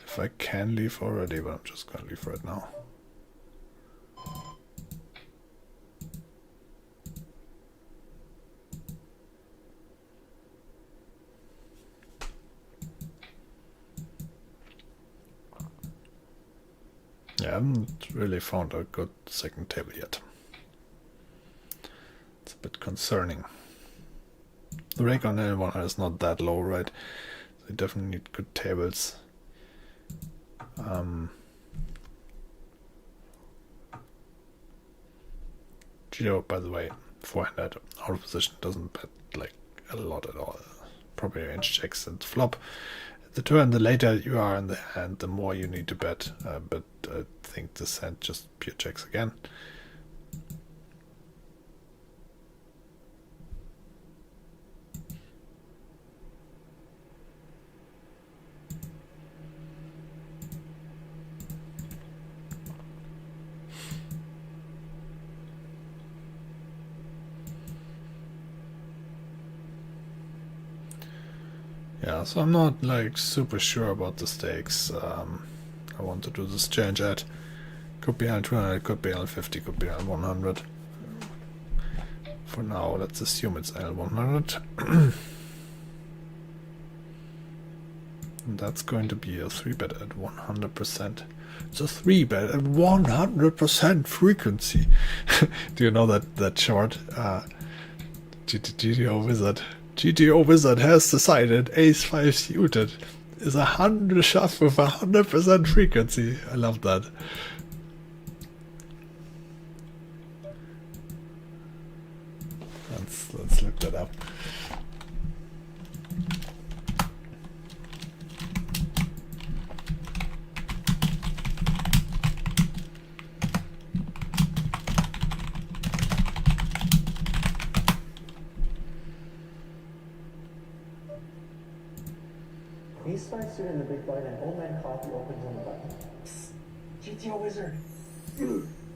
if I can leave already, but I'm just gonna leave right now. Yeah, I haven't really found a good second table yet. It's a bit concerning. The rake on L1 is not that low, right? So you definitely need good tables. GTO, by the way, forehand out of position doesn't bet like a lot at all. Probably range checks and flop. The turn, the later you are in the hand, the more you need to bet. But I think this hand just pure checks again. Yeah, so I'm not like super sure about the stakes. I want to do this challenge at. Could be on 200, could be on 50, could be on 100. For now, let's assume it's L100. And that's going to be a 3-bet at 100%. It's a 3-bet at 100% frequency. Do you know that chart? GTO Wizard. GTO Wizard has decided Ace 5 suited is a shot with 100% frequency. I love that. that up. Ace 5 suited in the big blind and old man coffee opens on the button. Psst. GTO wizard.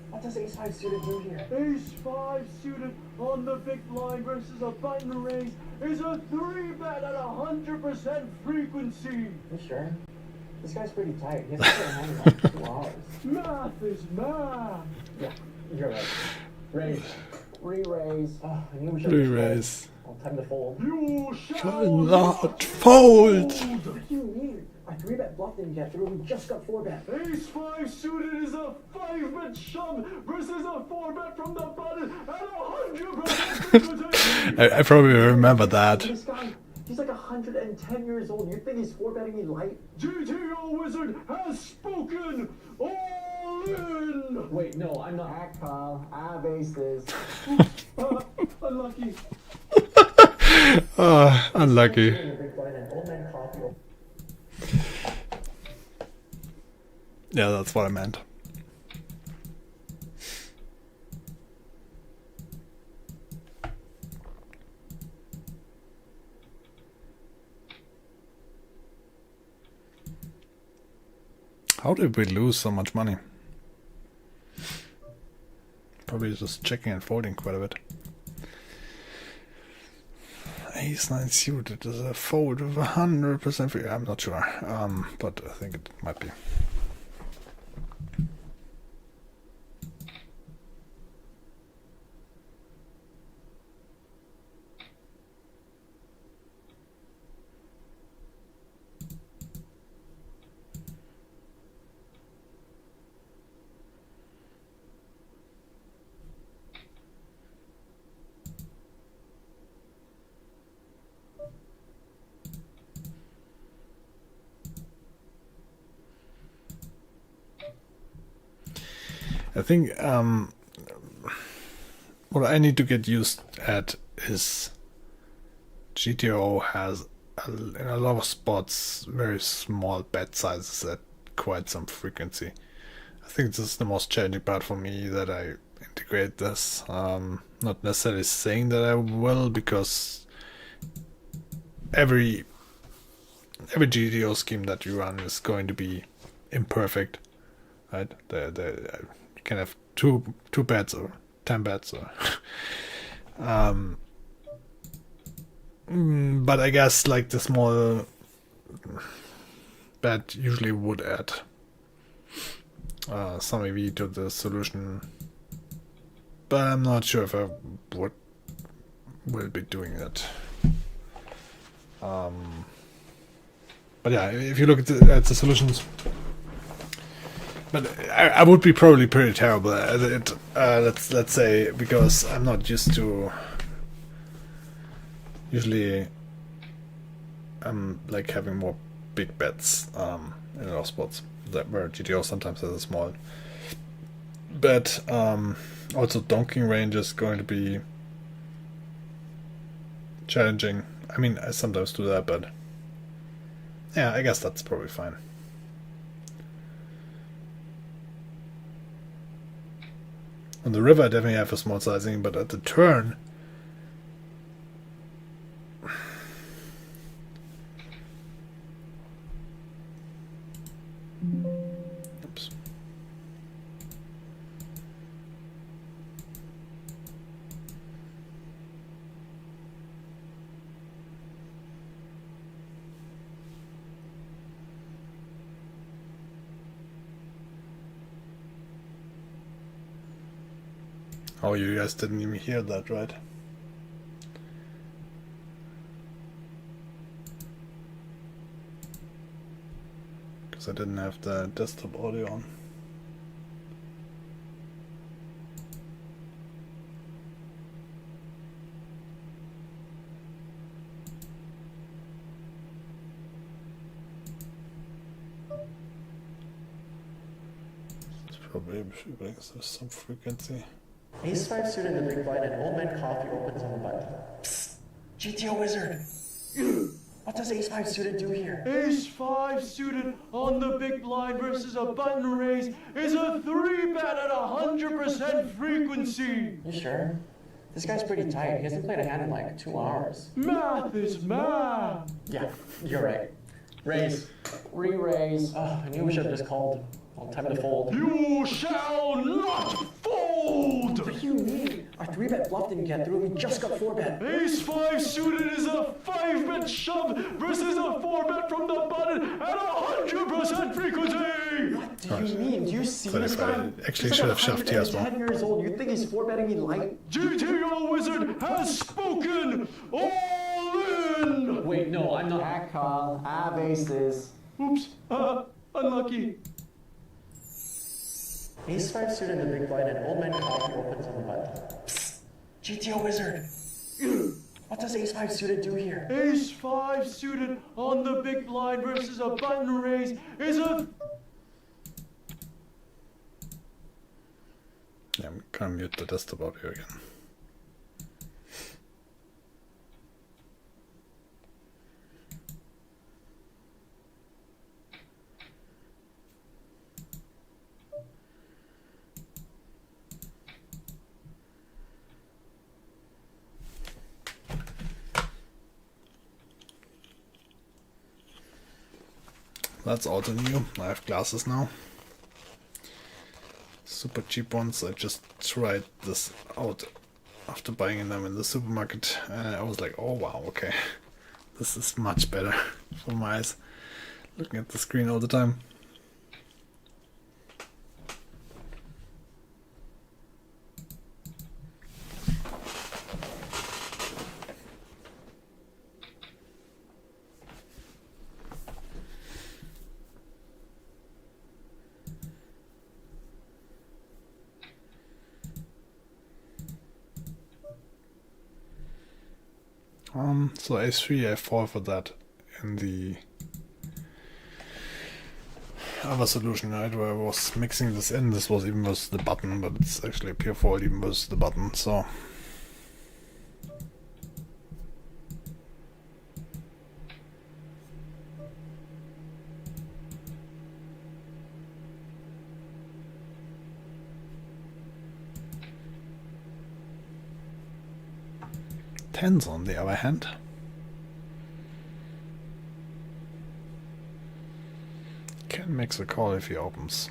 What does Ace 5 suited do here? Ace 5 suited on the big blind versus a button raise is a 3-bet at 100% frequency. You sure? This guy's pretty tight. He has to put a hand in like 2 hours. Math is math. Yeah, you're right. Raise. Re-raise. Oh, I knew we should Re-raise. Well, time to fold. You Shall not fold! What do you mean? Our 3-bet bluff didn't get through. We just got 4-bet. Ace 5 suited is a 5-bet shove versus a 4-bet from the button at 100% frequency. I probably remember that. This guy, he's like 110 years old. You think he's 4-betting me light? GTO Wizard has spoken. All in. Wait, no, I'm not. Ah, Kyle. I have aces. Unlucky. Unlucky. Yeah, that's what I meant. How did we lose so much money? Probably just checking and folding quite a bit. Ace 9 suited is a fold of 100% free. I'm not sure, but I think it might be. I think what I need to get used at is GTO has in a lot of spots very small bet sizes at quite some frequency. I think this is the most challenging part for me, that I integrate this. Not necessarily saying that I will, because every GTO scheme that you run is going to be imperfect, right? You can have two bets or 10 bets, or but I guess like the small bet usually would add some EV to the solution, but I'm not sure if I will be doing that. But yeah, if you look at the solutions, but I would be probably pretty terrible at it. Let's say, because I'm not used to. Usually, I'm like having more big bets in a lot of spots that where GTO sometimes has a small bet. Also, donking range is going to be challenging. I mean, I sometimes do that, but yeah, I guess that's probably fine. On the river, I definitely have a small sizing, but at the turn, oops. Oh, you guys didn't even hear that, right? Because I didn't have the desktop audio on. It's probably because there's some frequency. Ace 5 suited in the big blind and old man coffee opens on the button. Psst. GTO Wizard! What does ace-5 suited do here? Ace-5 suited on the big blind versus a button raise is a 3-bet at 100% frequency. You sure? This guy's pretty tight. He hasn't played a hand in like 2 hours. Math is math. Yeah, you're right. Raise. Re-raise. I knew we should have just called. Well, time to fold. You shall not fold! What do you mean? Our 3-bet bluff didn't get through. We just got 4-bet. Ace-5 suited is a 5-bet shove versus a 4-bet from the button at 100% frequency! What do you mean? Do you see this Sorry, guy? I actually He's should like have shoved here as well. 10 years old. You think he's 4-betting me light? GTO Wizard has spoken! All in! Wait, no, I'm not. Heck, call. I have aces. Oops, unlucky. Ace-5 suited in the big blind and old man coffee opens on the button. Psst! GTO Wizard! What does ace-5 suited do here? Ace-5 suited on the big blind versus a button raise is a... Yeah, I'm gonna mute the desktop audio again. That's also new. I have glasses now. Super cheap ones. I just tried this out after buying them in the supermarket and I was like, oh wow, okay. This is much better for my eyes. Looking at the screen all the time. So ace3 I fall for that in the other solution, right, where I was mixing this in. This was even with the button, but it's actually a pure fold even with the button, so tens on the other hand. Can mix a call if he opens.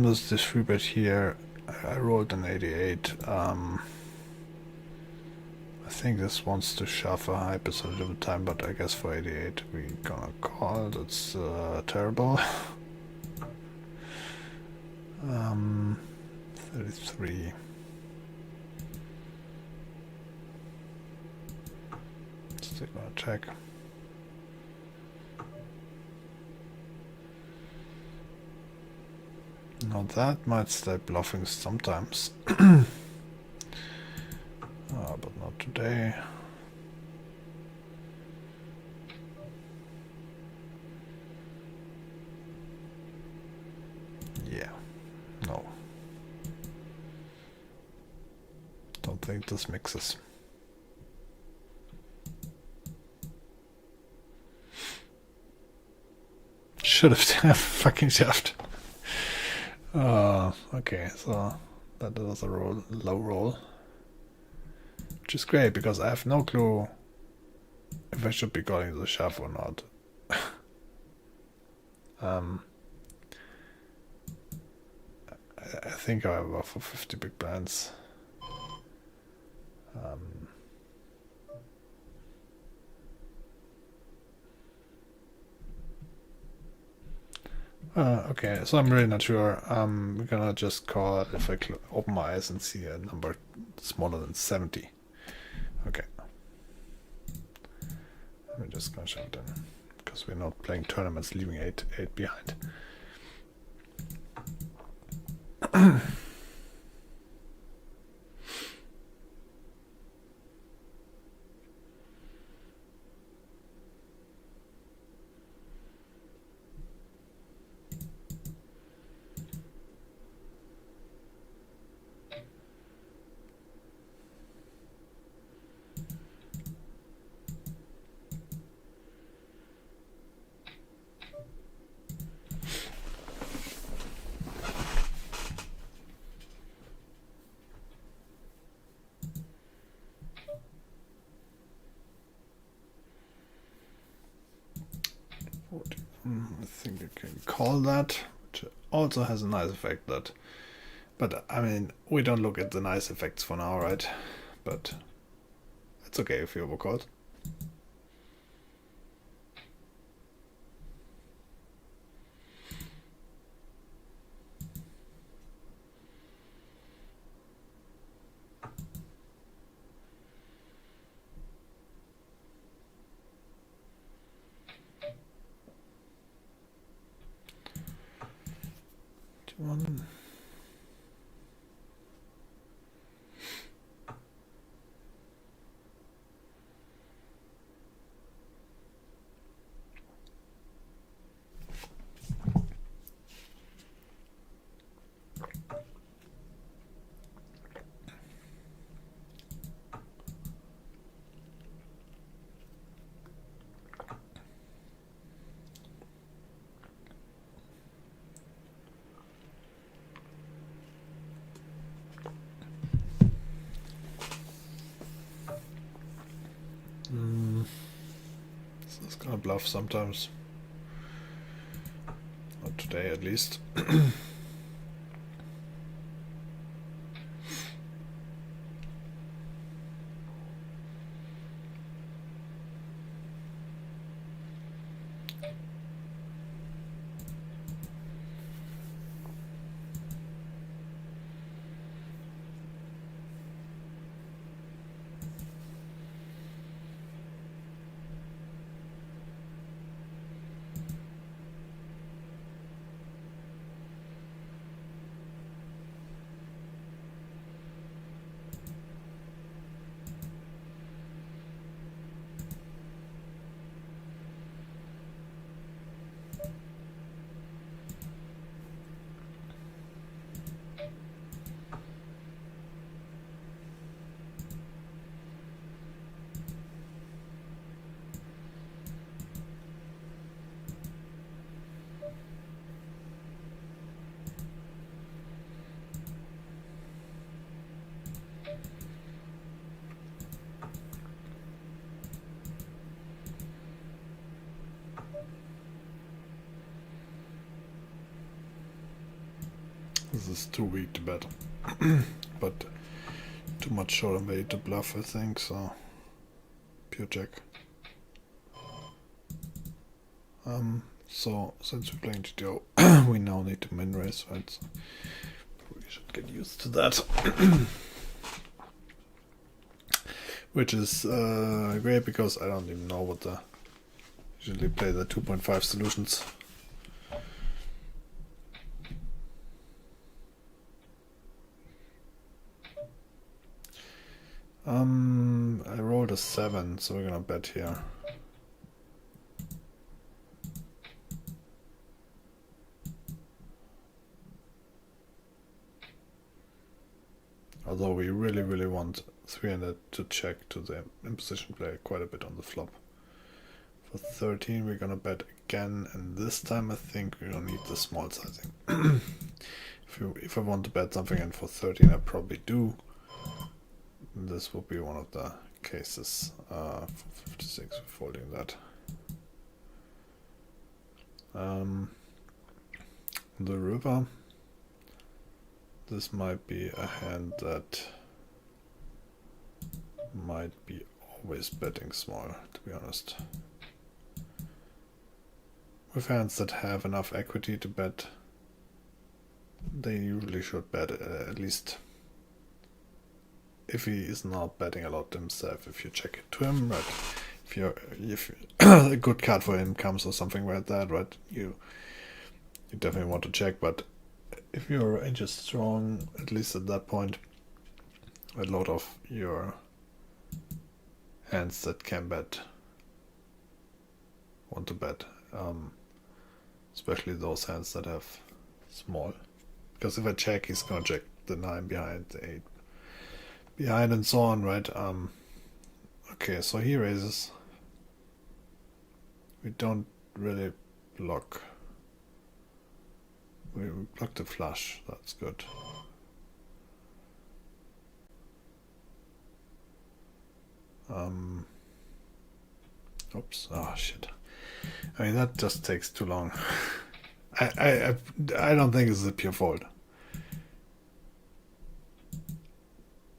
With this free bet here, I rolled an 88. I think this wants to shove a high percentage of the time, but I guess for 88 we gonna call. That's terrible. 33. Still gonna check. Now that might start bluffing sometimes. But not today. Yeah, no. Don't think this mixes. Should have fucking shoved. Okay, so that was a low roll, which is great because I have no clue if I should be calling the shove or not. I think I have for 50 big blinds. Okay, so I'm really not sure. We're gonna just call if I open my eyes and see a number smaller than 70. Okay. Let me just gonna check then, because we're not playing tournaments leaving 8 behind. I think I can call that, which also has a nice effect that, but I mean, we don't look at the nice effects for now, right? But it's okay if you overcall. One. So it's gonna bluff sometimes. Not today, at least. This is too weak to bet, but too much short and way to bluff, I think, so pure check. So since we're playing GTO, we now need to min raise, right? So we should get used to that. Which is great, because I don't even know what the... Usually play the 2.5 solutions. I rolled a 7, so we're gonna bet here. Although we really want 300 to check to the imposition play quite a bit on the flop. For 13 we're gonna bet again, and this time I think we don't need the small sizing. If I want to bet something, and for 13 I probably do, this will be one of the cases. For 56 we're folding that. The river. This might be a hand that might be always betting small, to be honest. With hands that have enough equity to bet, they usually should bet at least, if he is not betting a lot himself. If you check it to him, right? If a good card for him comes or something like that, right? You definitely want to check, but if your range is strong, at least at that point, a lot of your hands that can bet want to bet, especially those hands that have small. Because if I check, he's gonna check the 9 behind, the 8 behind, and so on, right? Okay, so he raises. We don't really block. We block the flush. That's good. Oops. Oh shit. I mean, that just takes too long. I don't think it's a pure fold.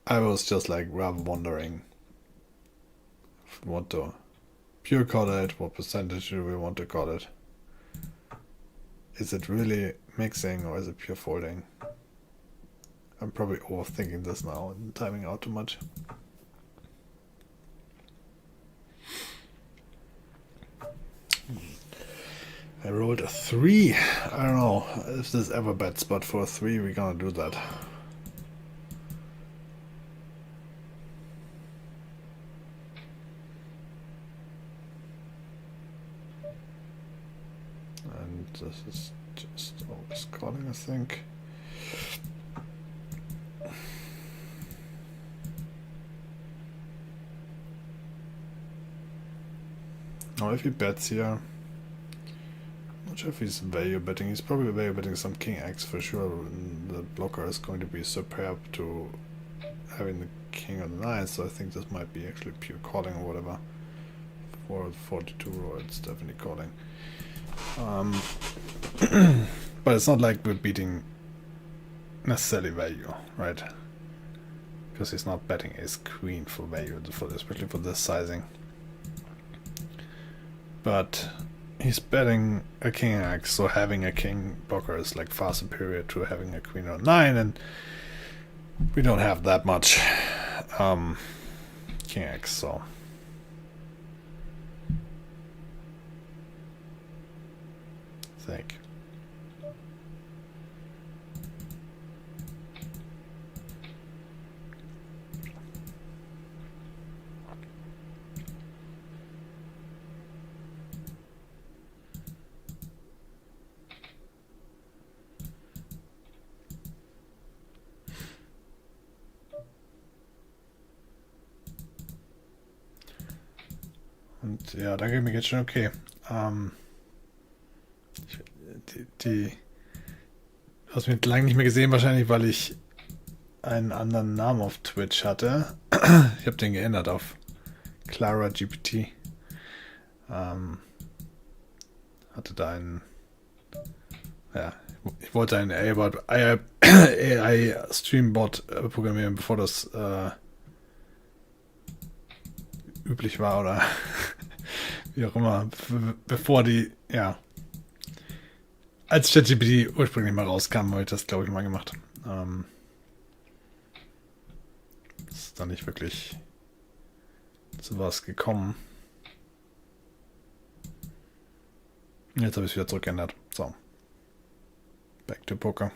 I was just like rather wondering if we want to pure call it, what percentage do we want to call it? Is it really mixing or is it pure folding? I'm probably overthinking this now and timing out too much. I rolled a 3. I don't know if this ever bets, but for a 3 we're gonna do that. And this is just always calling, I think. Now if he bets here, I'm not sure if he's value betting. He's probably value betting some king X for sure. And the blocker is going to be superb to having the king on the 9, so I think this might be actually pure calling or whatever. For 42 roll, it's definitely calling. But it's not like we're beating necessarily value, right? Because he's not betting ace queen for value, especially for this sizing. But he's betting a king X, so having a king blocker is like far superior to having a queen on 9, and we don't have that much king X, so I think. Und ja, danke, mir geht's schon okay. Du hast mich lange nicht mehr gesehen, wahrscheinlich, weil ich einen anderen Namen auf Twitch hatte. Ich habe den geändert auf Clara GPT. Hatte da einen, ja, ich wollte einen AI Streambot programmieren, bevor das üblich war oder wie auch immer, bevor die, ja, als ChatGPT ursprünglich mal rauskam, habe ich das, glaube ich, mal gemacht. Ist dann nicht wirklich zu was gekommen. Jetzt habe ich es wieder zurückgeändert. So. Back to Poker.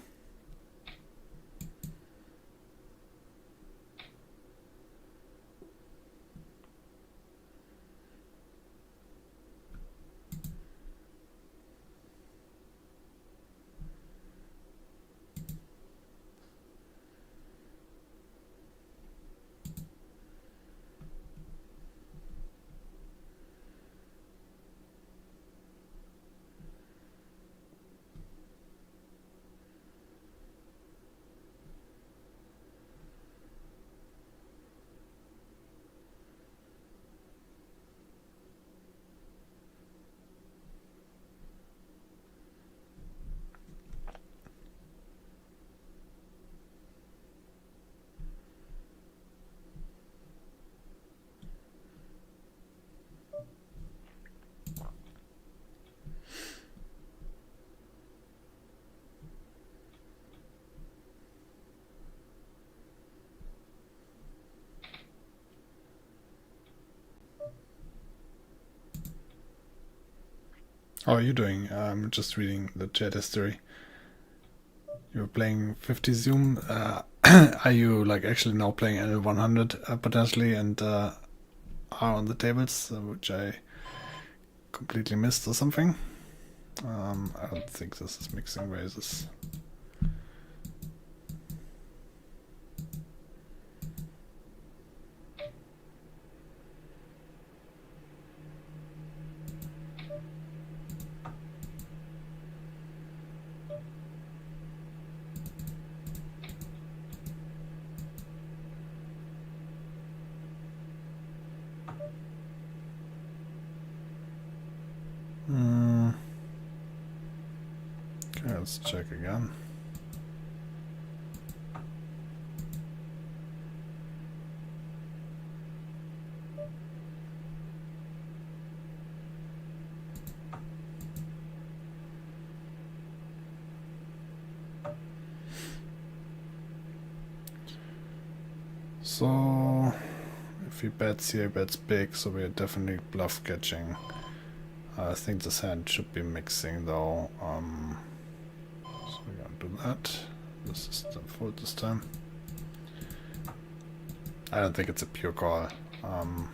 How are you doing? I'm just reading the chat history. You're playing 50 Zoom. Are you like actually now playing NL100 potentially and are on the tables, which I completely missed or something? I don't think this is mixing raises. Okay, let's check again. So if he bets here, he bets big, so we're definitely bluff catching. I think this hand should be mixing though. So we're gonna do that. This is the fold this time. I don't think it's a pure call. On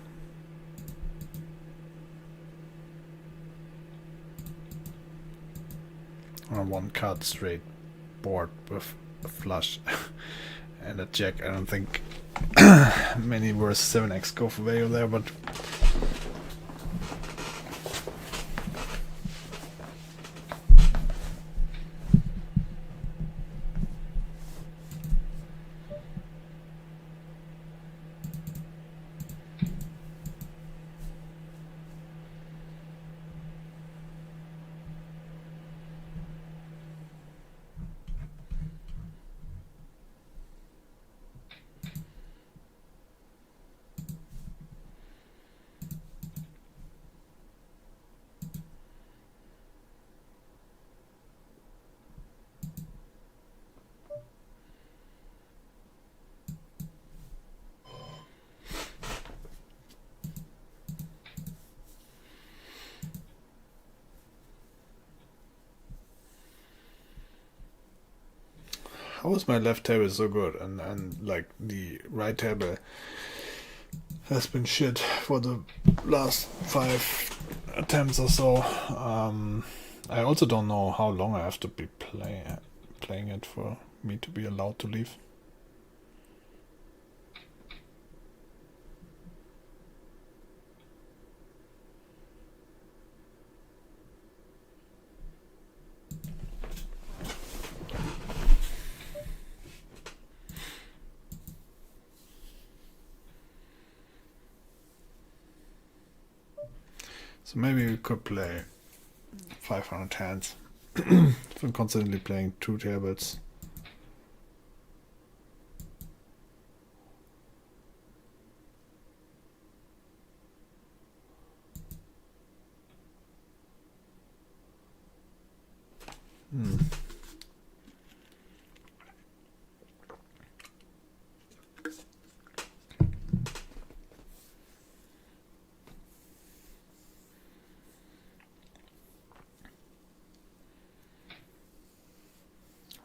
a one card straight board with a flush and a jack, I don't think many worse 7x go for value there, but how is my left table so good and like the right table has been shit for the last 5 attempts or so. I also don't know how long I have to be playing it for me to be allowed to leave. So maybe we could play 500 hands if I'm constantly playing 2 tables.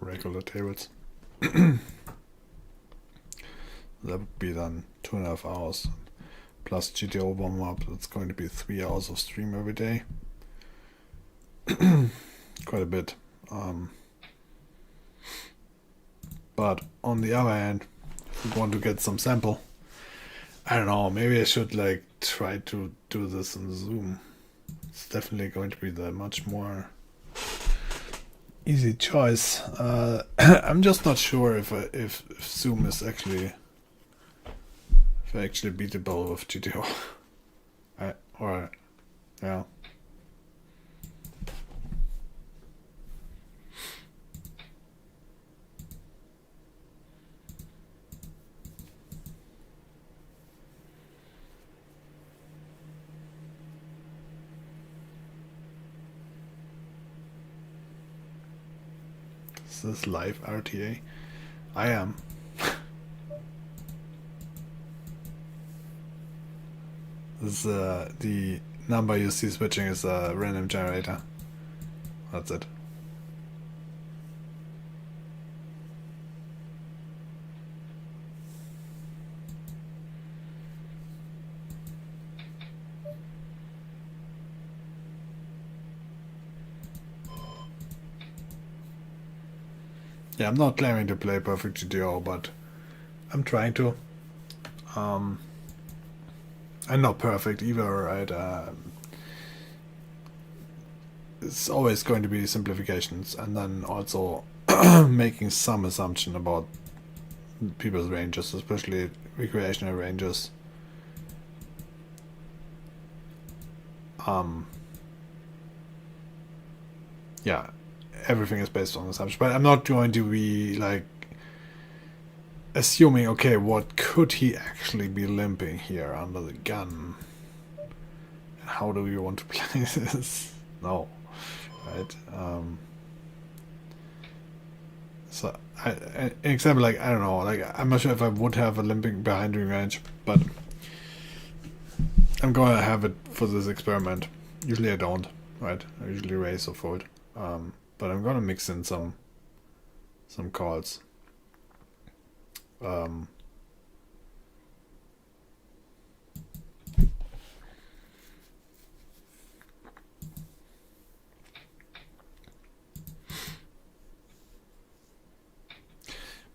Regular tables. That would be then 2.5 hours plus GTO warm up. That's going to be 3 hours of stream every day. Quite a bit. But on the other hand, if we want to get some sample, I don't know, maybe I should like try to do this on Zoom. It's definitely going to be the much more easy choice. I'm just not sure if Zoom is actually beatable with GTO. Or yeah. Is this live RTA? I am. This the number you see switching is a random generator. That's it. Yeah, I'm not claiming to play perfect GTO, but I'm trying to. I'm not perfect either, right? It's always going to be simplifications, and then also making some assumption about people's ranges, especially recreational ranges. Yeah, everything is based on assumption, but I'm not going to be like assuming, okay, what could he actually be limping here under the gun? How do we want to play this? No, right? So, an example, like, I don't know, like, I'm not sure if I would have a limping behind ring range, but I'm gonna have it for this experiment. Usually I don't, right? I usually raise or fold. But I'm gonna mix in some calls.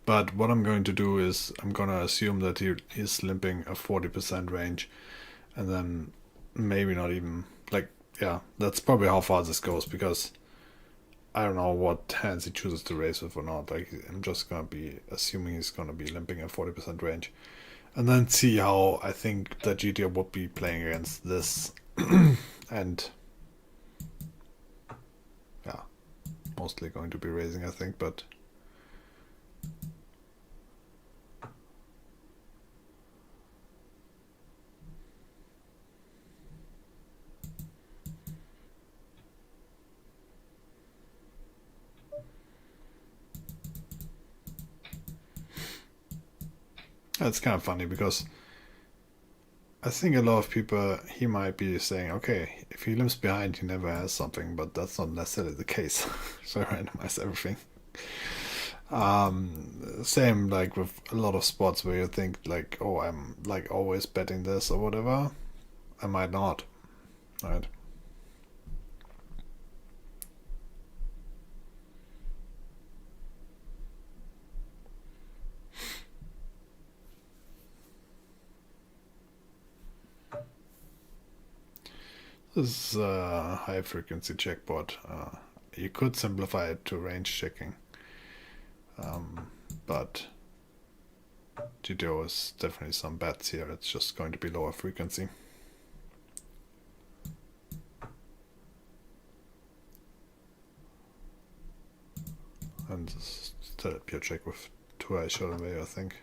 But what I'm going to do is I'm gonna assume that he is limping a 40% range, and then maybe not even, like, yeah, that's probably how far this goes, because I don't know what hands he chooses to raise with or not. Like, I'm just gonna be assuming he's gonna be limping a 40% range, and then see how I think that GTO would be playing against this. And yeah, mostly going to be raising, I think, but it's kind of funny, because I think a lot of people, he might be saying, okay, if he limps behind, he never has something, but that's not necessarily the case. So I randomize everything. Same like with a lot of spots where you think like, oh, I'm like always betting this or whatever. I might not, right? This is a high frequency checkboard. You could simplify it to range checking, but GTO is definitely some bets here. It's just going to be lower frequency. And this is still a pure check with 2 eyes shot away, I think.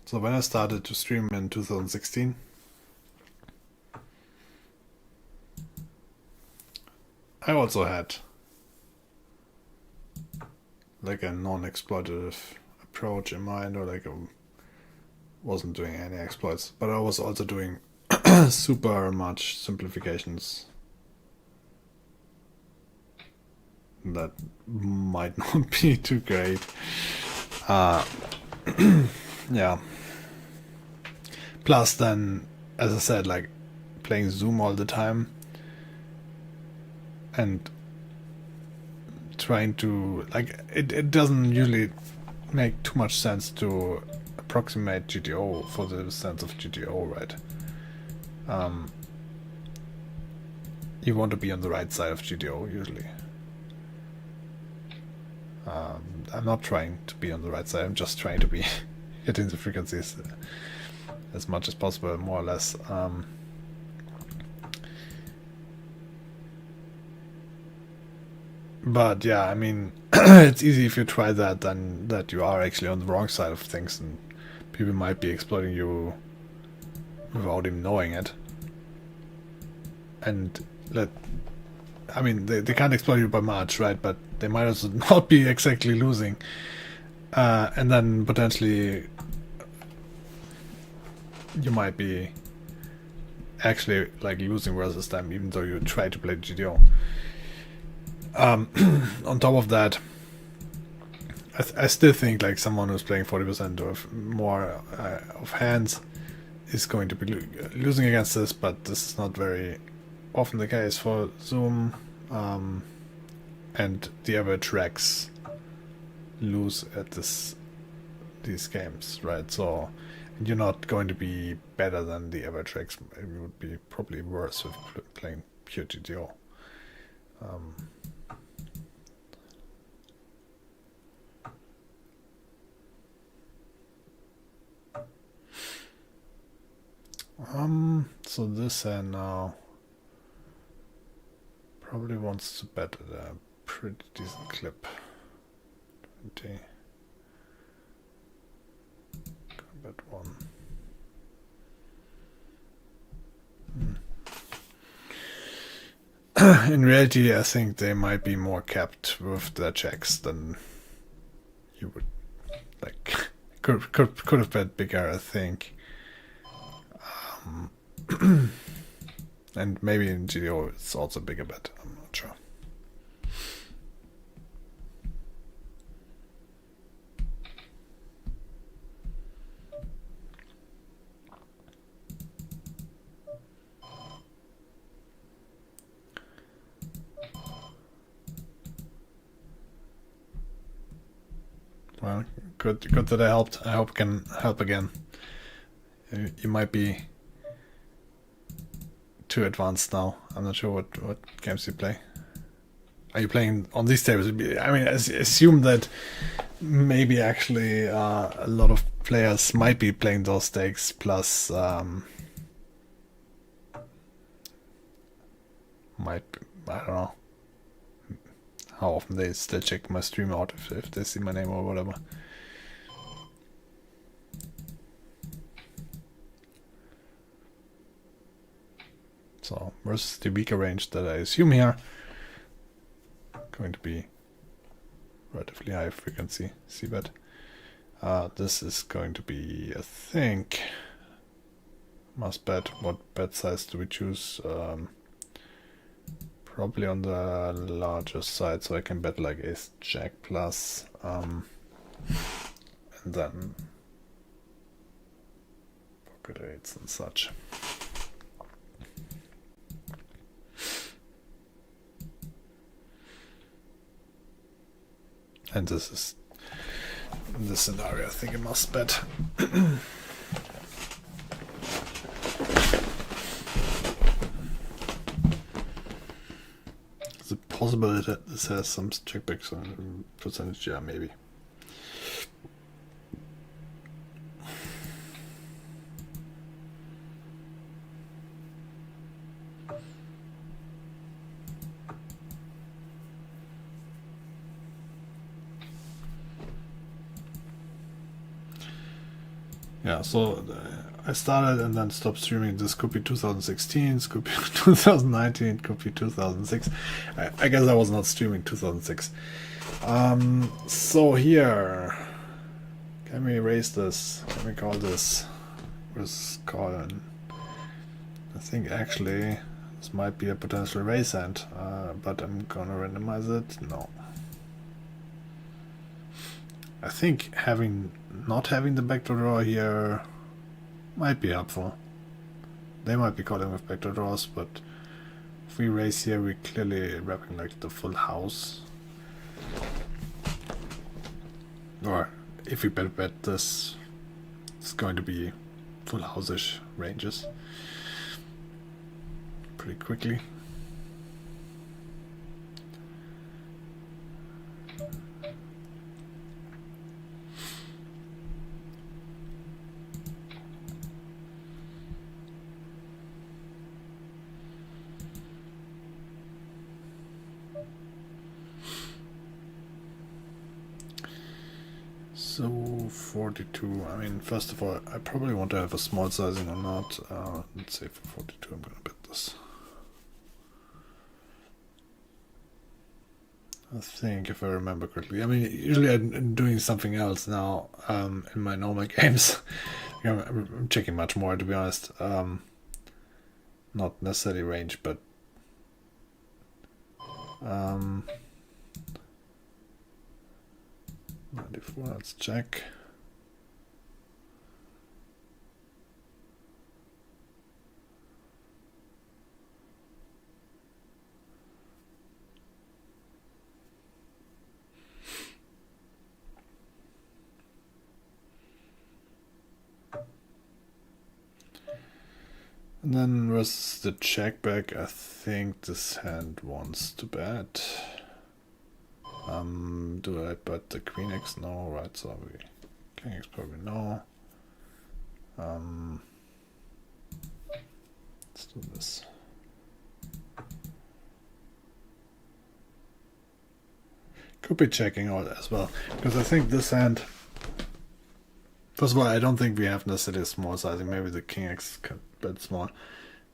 So when I started to stream in 2016, I also had like a non-exploitative approach in mind, or like I wasn't doing any exploits, but I was also doing super much simplifications that might not be too great. Yeah. Plus then, as I said, like playing Zoom all the time and trying to, like, it doesn't usually make too much sense to approximate GTO for the sense of GTO, right? You want to be on the right side of GTO usually. I'm not trying to be on the right side, I'm just trying to be hitting the frequencies as much as possible, more or less. But yeah, I mean, it's easy if you try that, then that you are actually on the wrong side of things, and people might be exploiting you without even knowing it. And I mean, they can't exploit you by much, right? But they might also not be exactly losing, and then potentially you might be actually like losing versus them, even though you try to play GTO. On top of that, I still think like someone who's playing 40% or more of hands is going to be losing against this, but this is not very often the case for Zoom, and the average racks lose at these games, right? So you're not going to be better than the average racks. It would be probably worse with playing pure GTO. So this hand now probably wants to bet at a pretty decent clip. 20. Bet 1. In reality, I think they might be more capped with their checks than you would like. Could have bet bigger, I think. And maybe in GTO it's also a bigger bet. I'm not sure. Well, good that I helped. I hope I can help again. You might be too advanced now. I'm not sure what games you play. Are you playing on these tables? I mean, I assume that maybe actually a lot of players might be playing those stakes, plus I don't know how often they still check my stream out if they see my name or whatever. So versus the weaker range that I assume here, going to be relatively high frequency c-bet. This is going to be, I think, must bet. What bet size do we choose? Probably on the larger side, so I can bet like ace jack plus, and then pocket eights and such. And this is, in this scenario, I think it must bet. Is it possible that this has some checkbacks on percentage? Yeah, maybe. Yeah, so I started and then stopped streaming. This could be 2016, this could be 2019, could be 2006. I guess I was not streaming 2006. So here, can we erase this? Can we call this? Where's Colin? I think actually this might be a potential raise hand, but I'm gonna randomize it. No. I think not having the backdoor draw here might be helpful. They might be calling with backdoor draws, but if we raise here, we're clearly wrapping like the full house. Or if we bet this, it's going to be full house-ish ranges pretty quickly. So 42, I mean, first of all, I probably want to have a small sizing or not. Let's say for 42 I'm gonna bet this. I think, if I remember correctly. I mean, usually I'm doing something else now in my normal games. Yeah, I'm checking much more, to be honest. Not necessarily range, but um, 94. Let's check. And then versus the check back, I think this hand wants to bet. Do I bet the Queen X? No, right, so we King X probably no. Let's do this. Could be checking out as well, because I think this hand, first of all, I don't think we have necessarily a small sizing. Maybe the King X can bet small,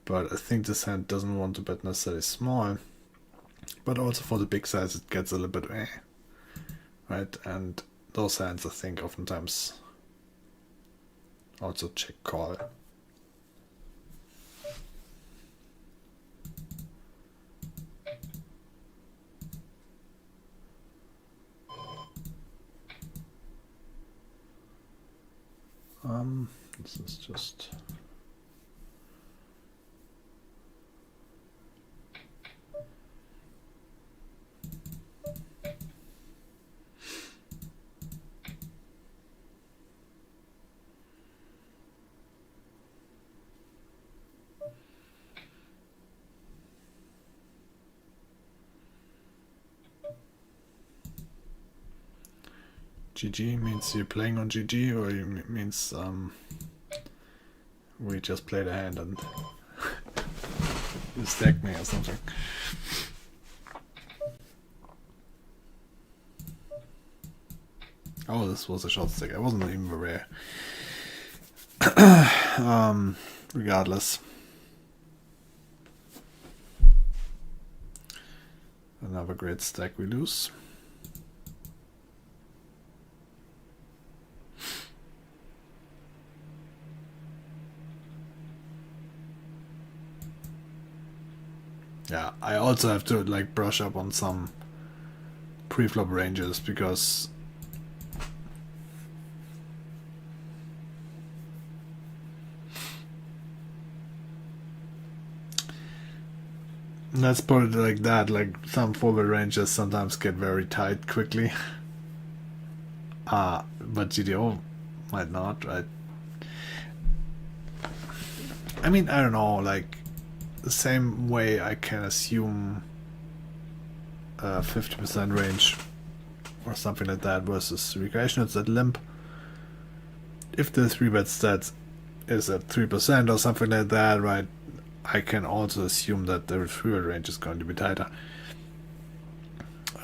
but I think this hand doesn't want to bet necessarily small. But also for the big size, it gets a little bit right? And those hands, I think, oftentimes also check call. This is just. GG means you're playing on GG, or it means we just played a hand and you stacked me or something. Oh, this was a short stack. I wasn't even aware. Regardless. Another great stack we lose. Yeah, I also have to like brush up on some pre-flop ranges, because let's put it like that, like some forward ranges sometimes get very tight quickly. But GTO might not, right? I mean, I don't know, like the same way I can assume a 50% range or something like that versus recreation, it's at limp. If the 3-bet stats is at 3% or something like that, right, I can also assume that the 3-bet range is going to be tighter.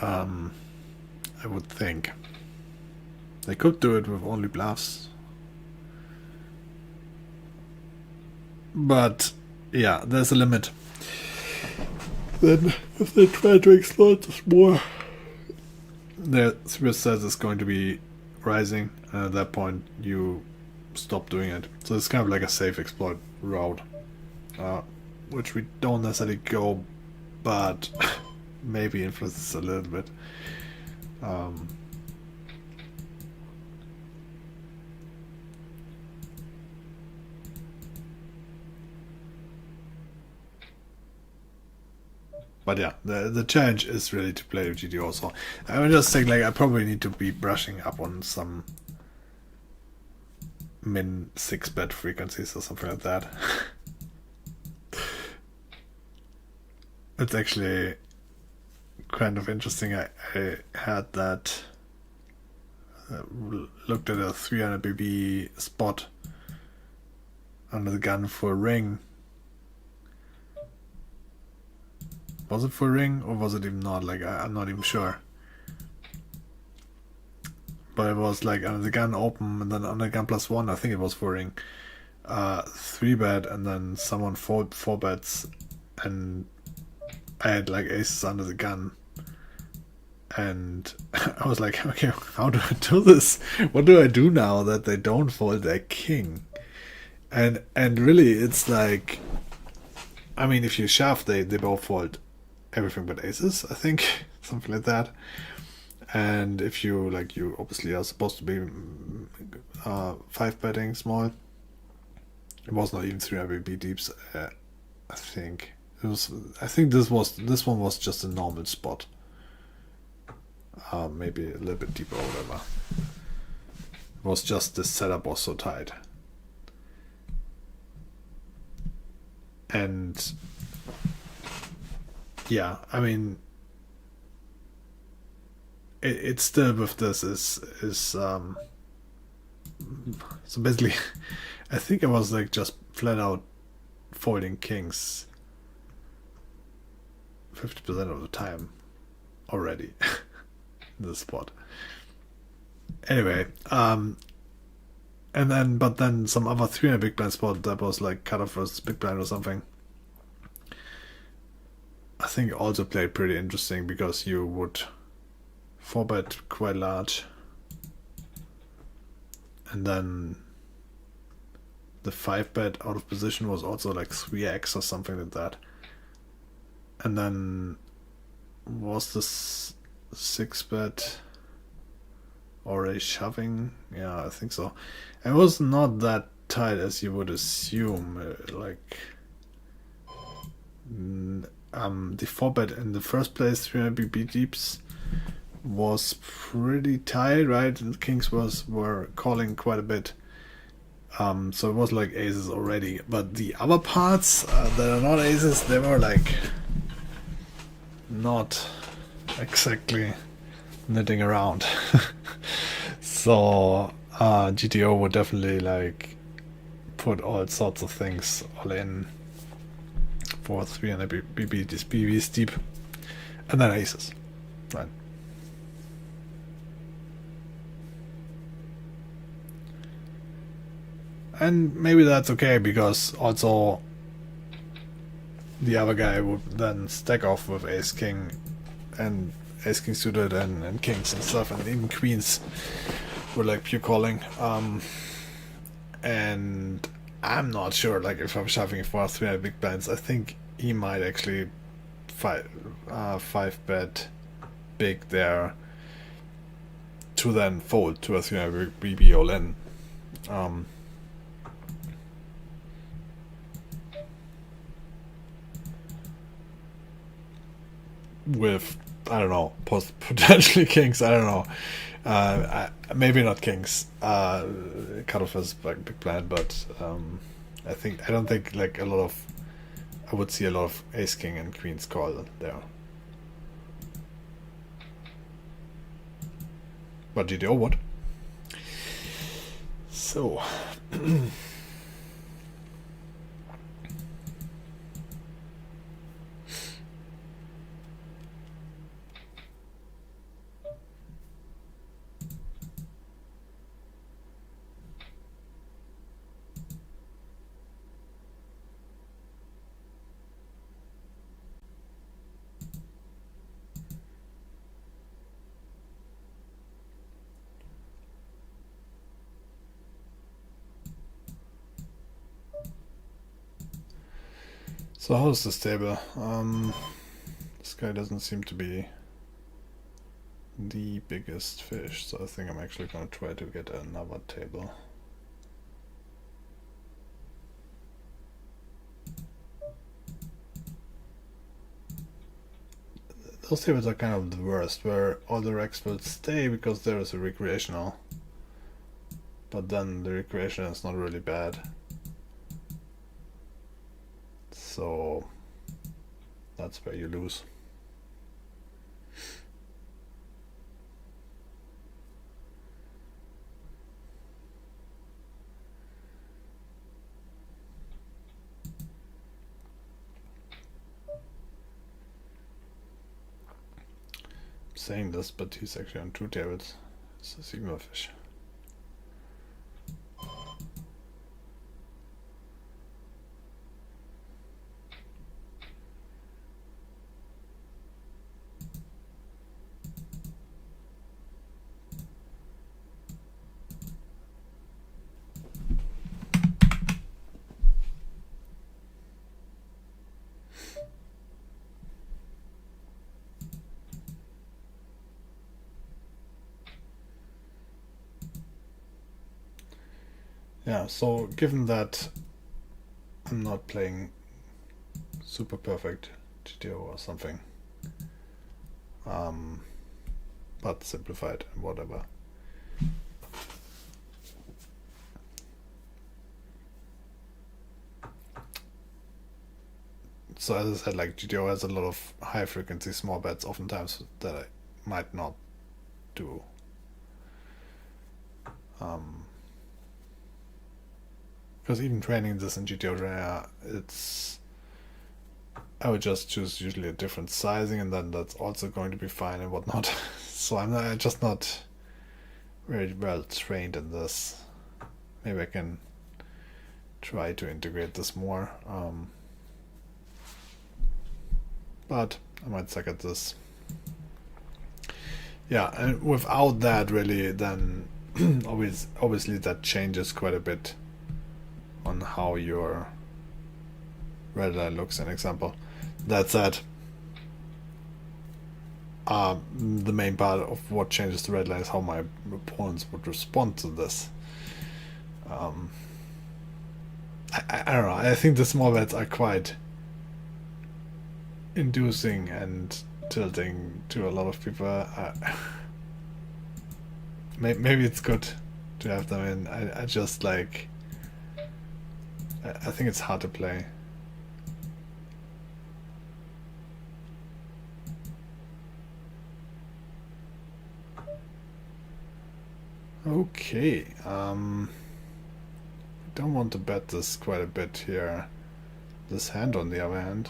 I would think. They could do it with only bluffs. But yeah, there's a limit. Then if they try to exploit this more, the 3-bet stats is going to be rising, and at that point you stop doing it. So it's kind of like a safe exploit route, which we don't necessarily go, but maybe influences a little bit. But yeah, the challenge is really to play with GTO. So I'm just saying, like, I probably need to be brushing up on some min 6-bet frequencies or something like that. It's actually kind of interesting. I had that looked at a 300 BB spot under the gun for a ring. Was it for ring, or was it even not? Like, I'm not even sure. But it was like under the gun open, and then under the gun +1, I think it was for ring. 3-bet, and then someone 4 bets, and I had like aces under the gun. And I was like, okay, how do I do this? What do I do now that they don't fold their king? And really, it's like, I mean, if you shove, they both fold everything but aces, I think, something like that. And if you like, you obviously are supposed to be 5-betting small. It was not even 300 B deeps. I think it was. I think this one was just a normal spot. Maybe a little bit deeper or whatever. It was just the setup was so tight. And yeah, I mean, it still with this is so basically, I think I was like just flat out folding kings 50% of the time already in this spot. Anyway, and then some other 300 big blind spot that was like cutoff versus big blind or something. I think also played pretty interesting because you would 4-bet quite large, and then the 5-bet out of position was also like 3x or something like that, and then was this 6-bet already shoving? Yeah, I think so. It was not that tight as you would assume. Like the 4-bet in the first place, 300 BB deeps, was pretty tight, right? The kings were calling quite a bit. So it was like aces already, but the other parts that are not aces, they were like not exactly knitting around. So GTO would definitely like put all sorts of things all in for 300 BBs deep, and then aces, right? And maybe that's okay, because also the other guy would then stack off with ace king and ace king suited and kings and stuff, and even queens were like pure calling. And I'm not sure, like, if I'm shoving for 300 big blinds, I think he might actually 5-bet big there to then fold to a 300 BB all in. With, I don't know, potentially kings, I don't know. Maybe not kings. Cutoff is like big blind, but I don't think like a lot of. I would see a lot of ace king and queens call there. But GTO would. So. So how's this table? This guy doesn't seem to be the biggest fish, so I think I'm actually gonna try to get another table. Those tables are kind of the worst, where all the racks will stay because there is a recreational, but then the recreational is not really bad. So that's where you lose. I'm saying this, but he's actually on 2 tables. It's a Sigma fish. Yeah, so given that I'm not playing super perfect GTO or something, but simplified and whatever. So as I said, like GTO has a lot of high frequency small bets oftentimes that I might not do. Because even training this in GTO Trainer, I would just choose usually a different sizing, and then that's also going to be fine and whatnot. So I'm just not very well trained in this. Maybe I can try to integrate this more. But I might suck at this. Yeah, and without that, really, then obviously that changes quite a bit on how your red line looks. An example. That said, the main part of what changes the red line is how my opponents would respond to this. I don't know. I think the small bets are quite inducing and tilting to a lot of people. Maybe it's good to have them in. I just like. I think it's hard to play. Okay. Don't want to bet this quite a bit here. This hand, on the other hand.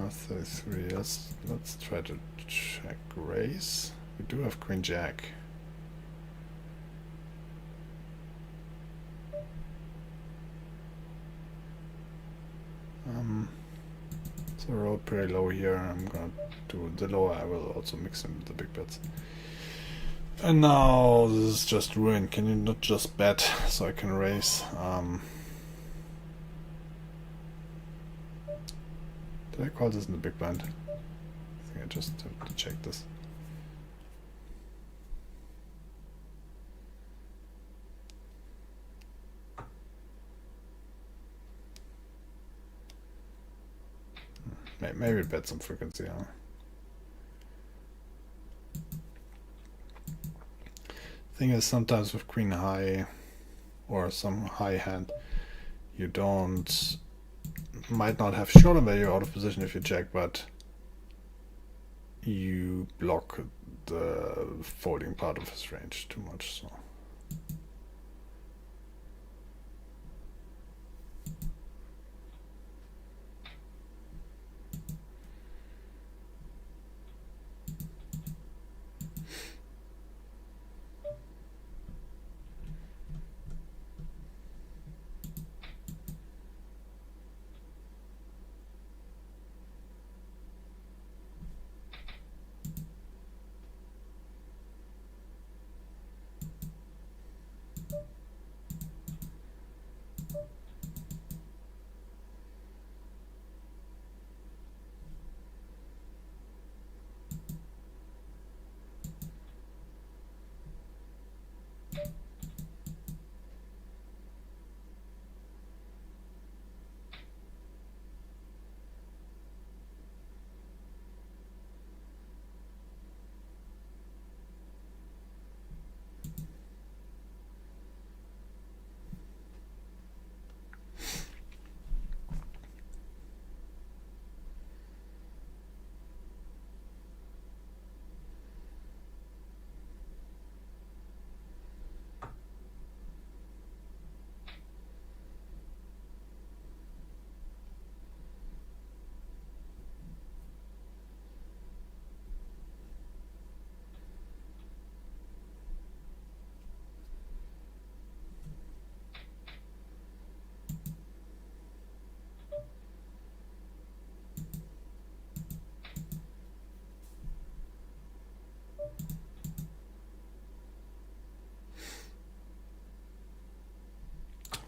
33. Let's try to check raise. We do have Queen Jack. So roll pretty low here. I'm gonna do the lower. I will also mix in the big bets. And now this is just ruined. Can you not just bet so I can raise? Did I call this in the big blind? I think I just have to check this. Maybe bet some frequency, huh? Thing is, sometimes with queen high or some high hand, you might not have shorter value out of position if you check, but you block the folding part of his range too much. So.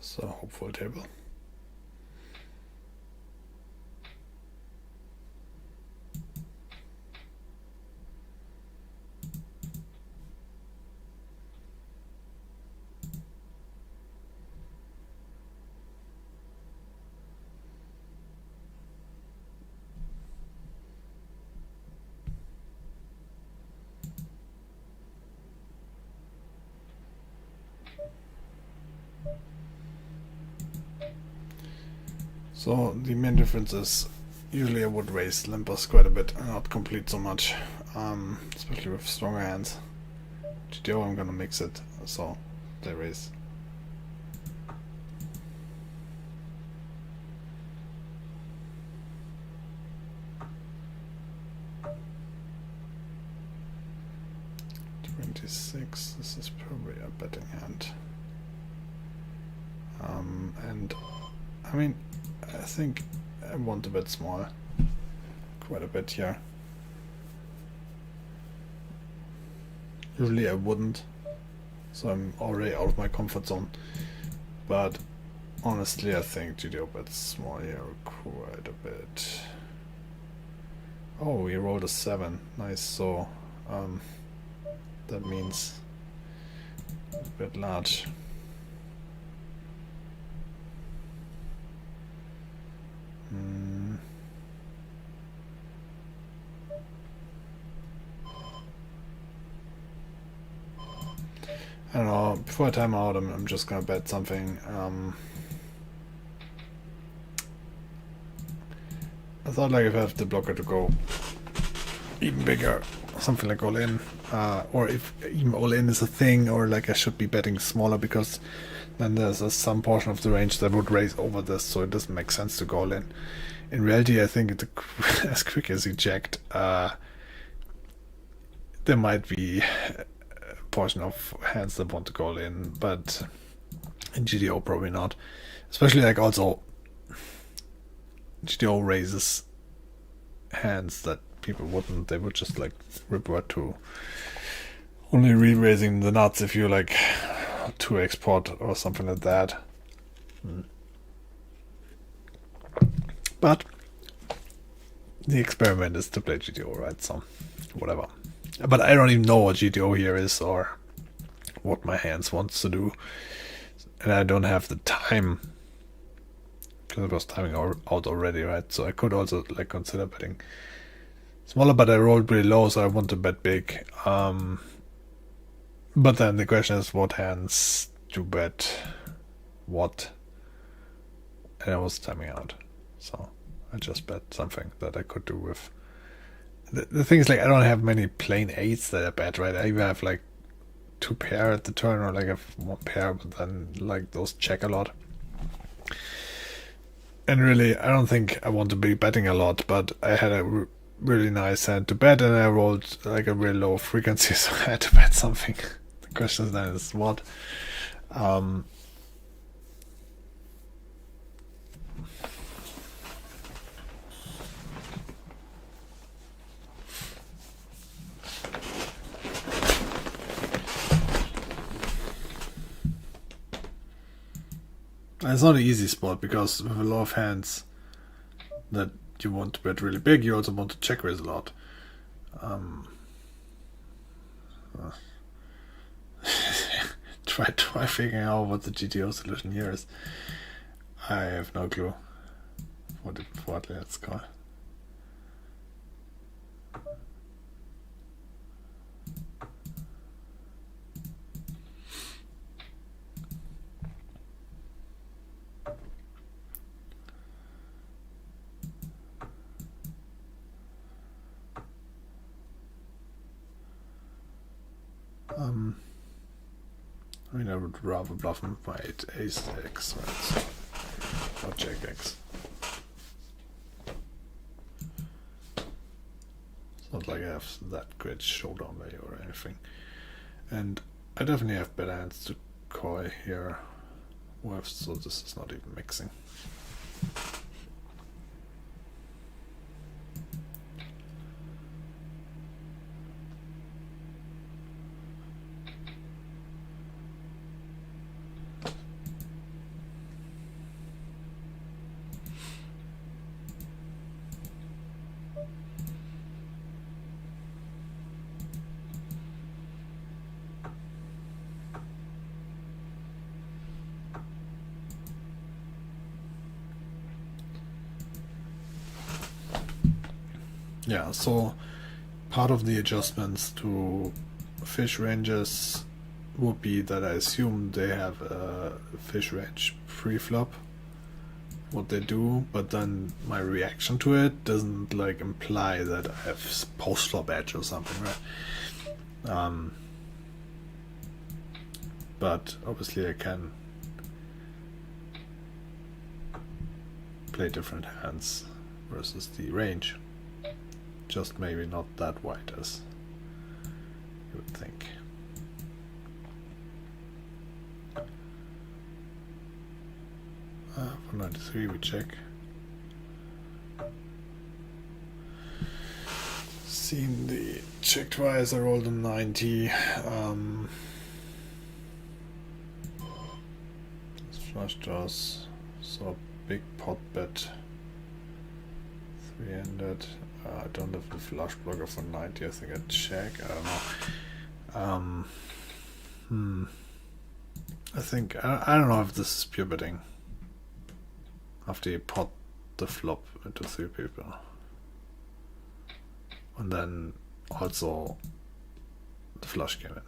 So hopeful table. So the main difference is usually I would raise limpers quite a bit and not complete so much, especially with stronger hands. GTO I'm gonna mix it, so they raise. $26, this is probably a betting hand. And I mean, I think I want to bet small quite a bit here. Usually I wouldn't, so I'm already out of my comfort zone, but honestly I think GTO bets small here quite a bit. Oh, he rolled a 7, nice, so that means a bit large. I don't know, before I time out I'm just gonna bet something. I thought like if I have the blocker to go even bigger, something like all in, or if even all in is a thing, or like I should be betting smaller because then there's some portion of the range that would raise over this, so it doesn't make sense to go all in. In reality I think as quick as he jacked, there might be portion of hands that want to go in, but in GTO probably not. Especially like also GTO raises hands that people wouldn't. They would just like revert to only re-raising the nuts if you like 2x pot or something like that. But the experiment is to play GTO, right? So whatever. But I don't even know what GTO here is or what my hands wants to do, and I don't have the time because I was timing out already, right? So I could also like consider betting smaller, but I rolled pretty low, so I want to bet big. But then the question is, what hands to bet what? And I was timing out, so I just bet something that I could do with. The thing is, like, I don't have many plain 8s that I bet, right? I either have like 2 pair at the turn, or like I have 1 pair, but then like those check a lot. And really, I don't think I want to be betting a lot, but I had a really nice hand to bet, and I rolled like a really low frequency, so I had to bet something. The question then is what? It's not an easy spot because with a lot of hands that you want to bet really big, you also want to check raise a lot. Try figuring out what the GTO solution here is. I have no clue what let's call. I mean, I would rather bluff him by ace x, right? Or jack x. It's not like I have that great showdown value or anything. And I definitely have better hands to call here with, so this is not even mixing. Yeah, so part of the adjustments to fish ranges would be that I assume they have a fish range pre-flop, what they do, but then my reaction to it doesn't like imply that I have post-flop edge or something, right? But obviously I can play different hands versus the range, just maybe not that wide as you would think. For 93 we check. Seen the check twice, I rolled a 90. Flush draws, so big pot bet. 300. I don't have the flush blocker for 90. I think I check. I don't know. I think I don't know if this is pure betting. After you pot the flop into 3 people, and then also the flush came in.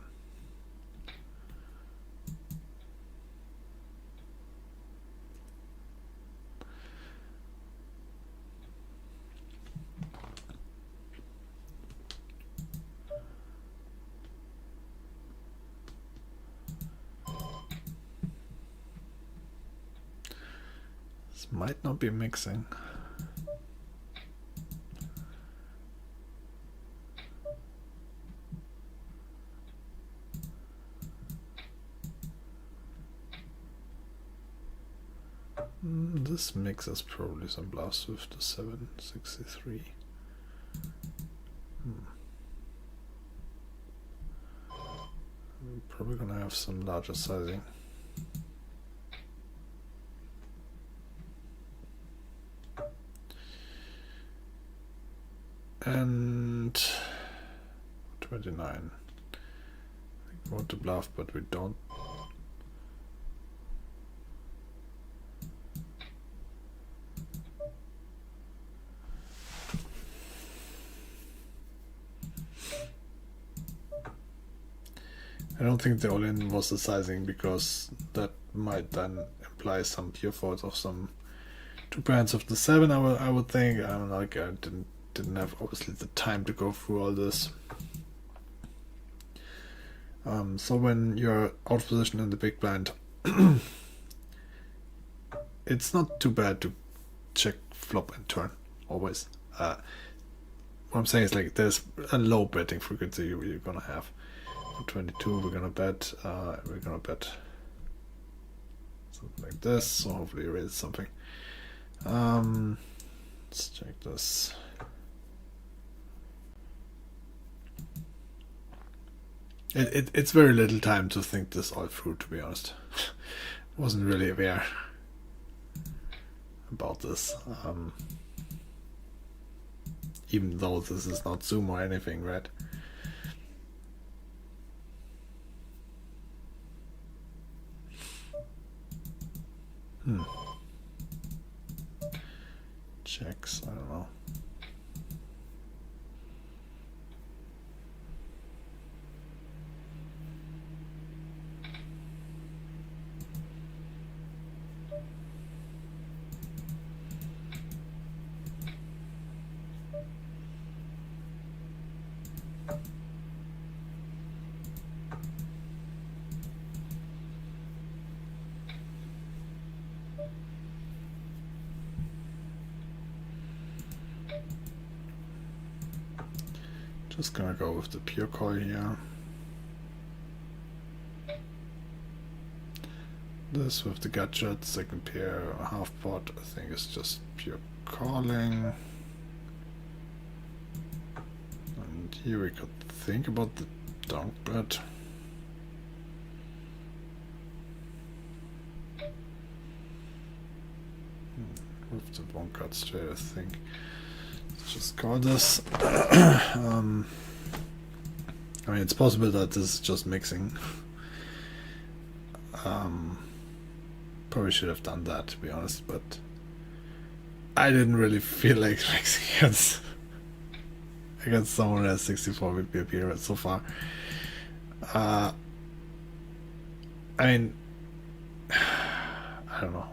Might not be mixing. This mixes probably some bluffs with the 763. I'm probably gonna have some larger sizing. And 29. I think we want to bluff, but we don't. I don't think the all-in was the sizing, because that might then imply some pure folds of some 2 pairs of the 7. I would think. I don't know, like I didn't have obviously the time to go through all this. So when you're out of position in the big blind, it's not too bad to check flop and turn always. What I'm saying is, like, there's a low betting frequency you're gonna have. For 22 we're gonna bet something like this, so hopefully raise something. Let's check this. It's very little time to think this all through, to be honest. Wasn't really aware about this. Even though this is not Zoom or anything, right? Checks, I don't know. Just gonna go with the pure call here. This with the gadget, second pair, half pot, I think it's just pure calling. And here we could think about the donk bet. With the one cut straight, I think. Let's just call this. I mean, it's possible that this is just mixing. Probably should have done that, to be honest, but I didn't really feel like mixing against someone who has 64 VPP so far. I mean, I don't know.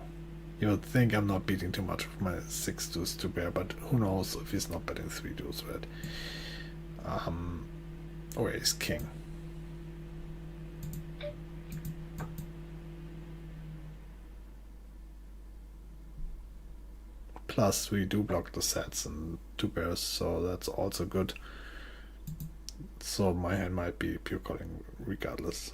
You would think I'm not beating too much with my 6 deuce to pair, but who knows if he's not betting 3 deuce red. Or ace king. Plus we do block the sets and 2 pairs, so that's also good. So my hand might be pure calling regardless.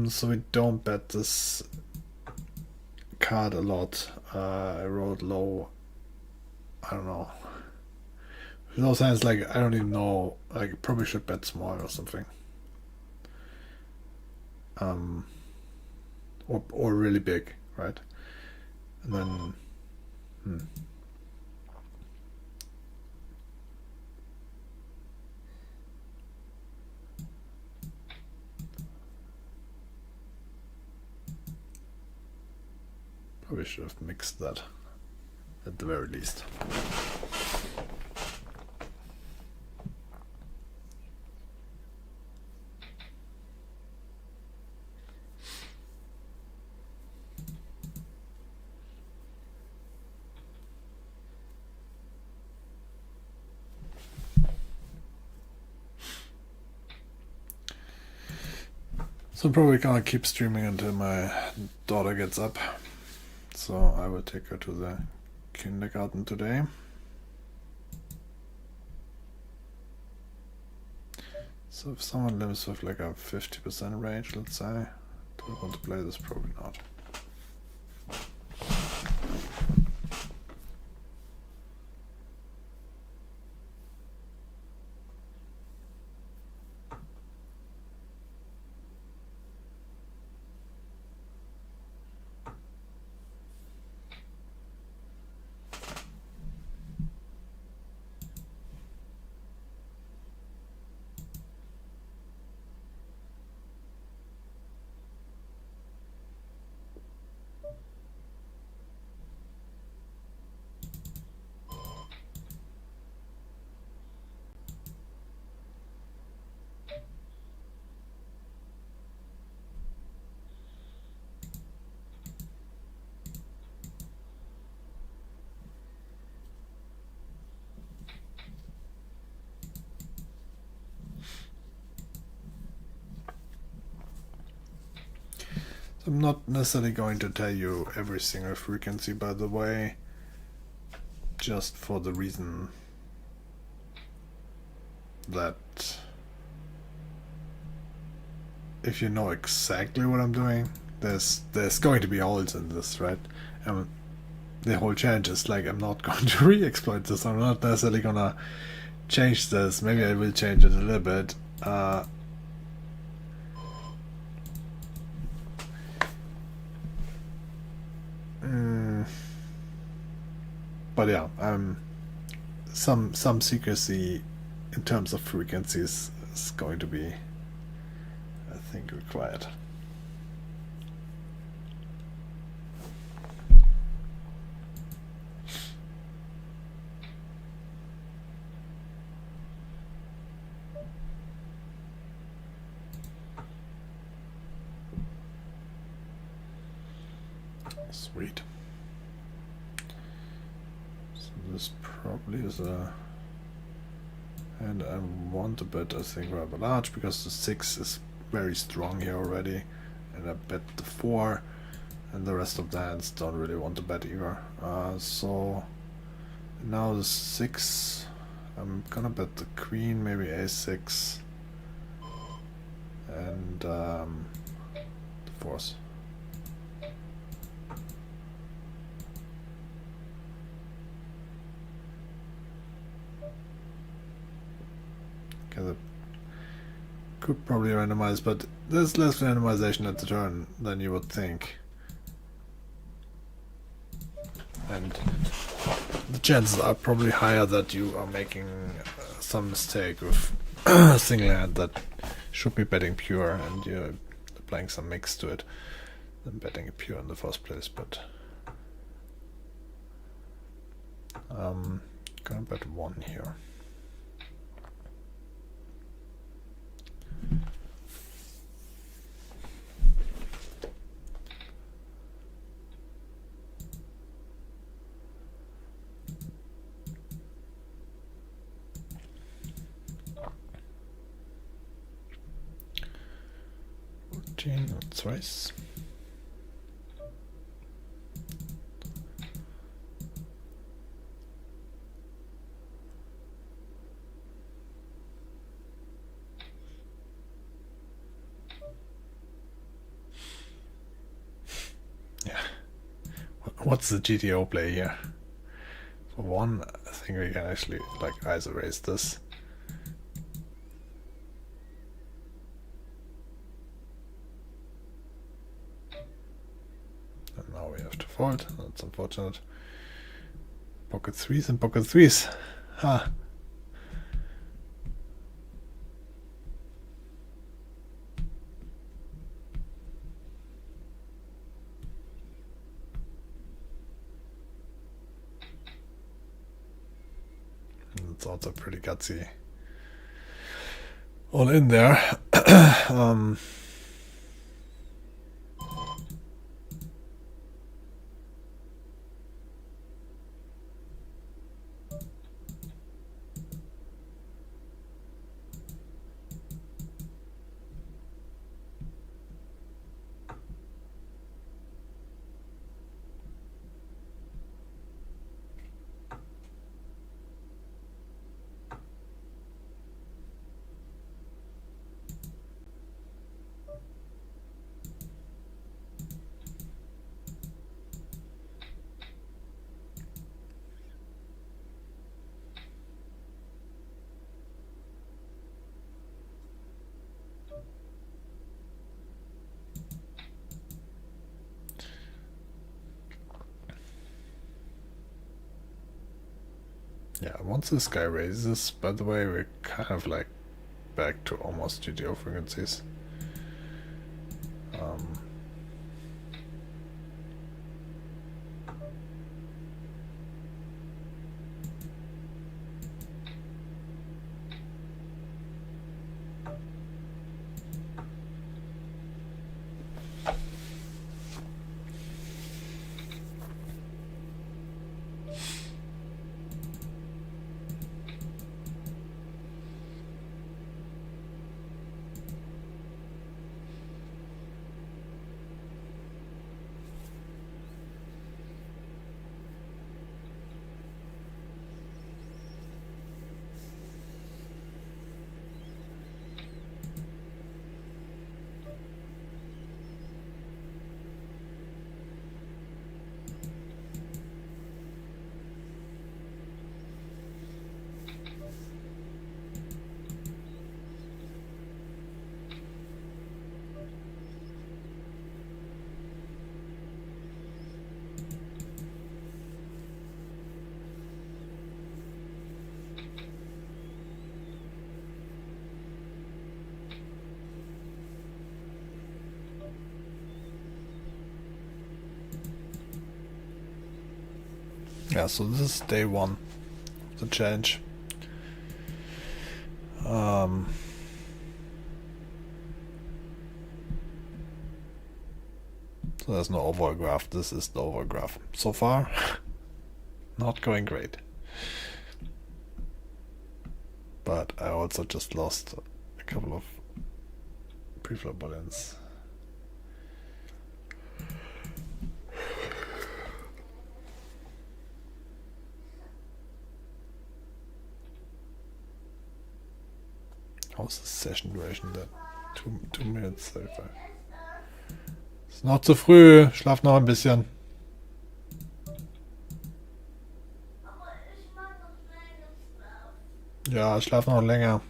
So we don't bet this card a lot. I rolled low. I don't know. With those hands, like, I don't even know. Like, probably should bet small or something. Or really big, right? And then, probably should have mixed that at the very least. So I'm probably gonna keep streaming until my daughter gets up. So I will take her to the kindergarten today. So if someone lives with like a 50% range, let's say, do I want to play this? Probably not. I'm not necessarily going to tell you every single frequency, by the way, just for the reason that if you know exactly what I'm doing, there's going to be holes in this, right? The whole challenge is like, I'm not going to re-exploit this. I'm not necessarily gonna change this. Maybe I will change it a little bit. But yeah, some secrecy in terms of frequencies is going to be, I think, required. Sweet. So this probably is a, and I want to bet, I think, rather large because the 6 is very strong here already, and I bet the 4, and the rest of the hands don't really want to bet either. So now the 6, I'm gonna bet the queen, maybe a6, and the 4s. That could probably randomize, but there's less randomization at the turn than you would think, and the chances are probably higher that you are making some mistake with a single hand that should be betting pure and you're applying some mix to it than betting it pure in the first place. But gonna bet 1 here. Gene und Trace. Yeah. What's the GTO play here? For one, I think we can actually like iso raise this. And now we have to fold. That's unfortunate. Pocket threes and pocket threes. Ha. It's also pretty gutsy. All in there. Yeah, once this guy raises, by the way, we're kind of like back to almost GTO frequencies. Yeah, so this is day one of the challenge. So there's no overall graph. This is the overall graph. So far, not going great. But I also just lost a couple of preflop buttons. How's the session duration then? 2 minutes 35. Ist noch zu früh. Schlaf noch ein bisschen. Ja, schlaf noch länger.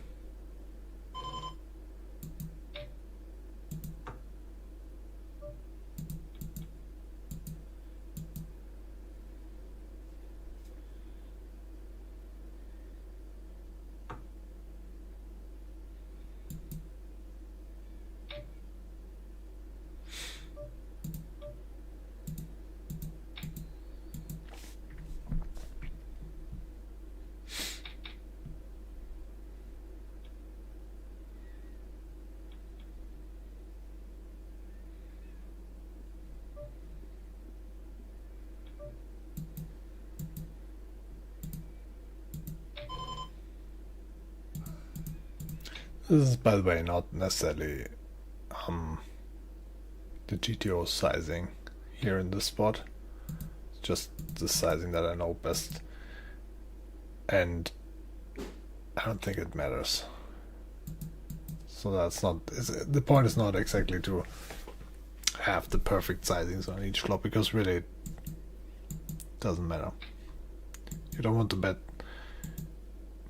This is, by the way, not necessarily the GTO sizing here in this spot. Just the sizing that I know best, and I don't think it matters. So that's not, the point is not exactly to have the perfect sizings on each flop, because really it doesn't matter. You don't want to bet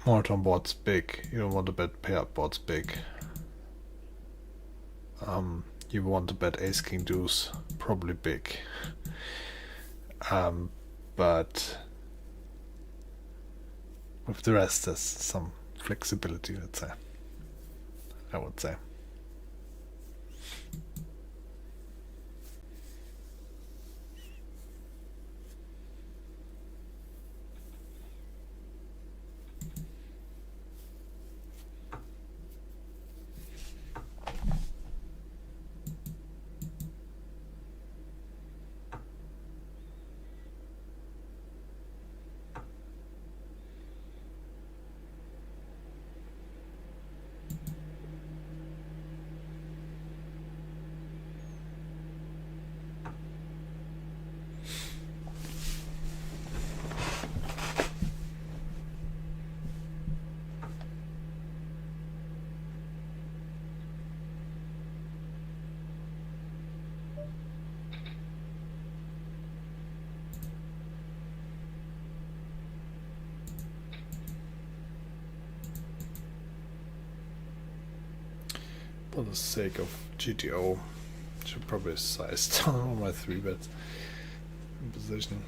monotone boards big, you don't want to bet paired boards big. You want to bet ace king deuce probably big. But with the rest there's some flexibility, let's say, I would say. For the sake of GTO, I should probably size down all my 3-bet position.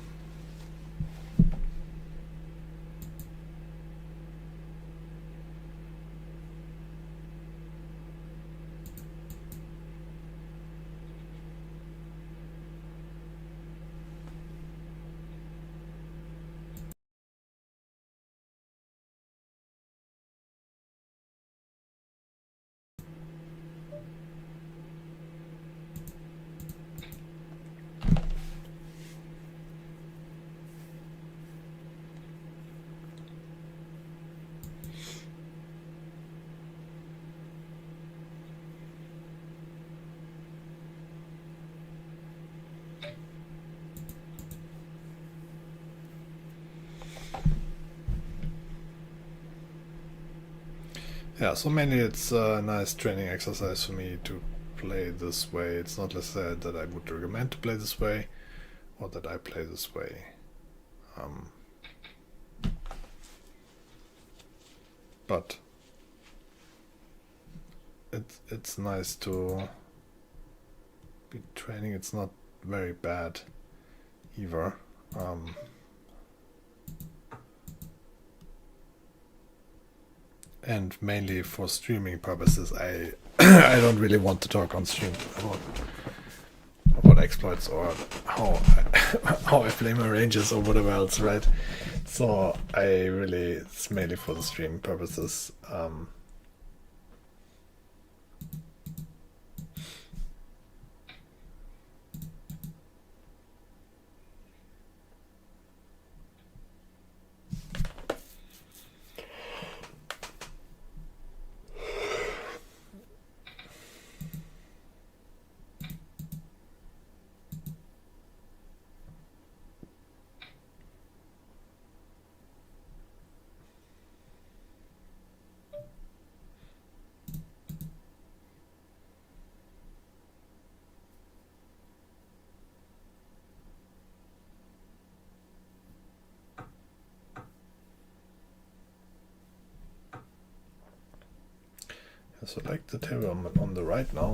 Yeah, so mainly it's a nice training exercise for me to play this way. It's not necessarily that I would recommend to play this way or that I play this way. But it's nice to be training. It's not very bad either. And mainly for streaming purposes, I I don't really want to talk on stream about exploits or how how I play my ranges or whatever else, right? So it's mainly for the stream purposes. So I like the table on the right now.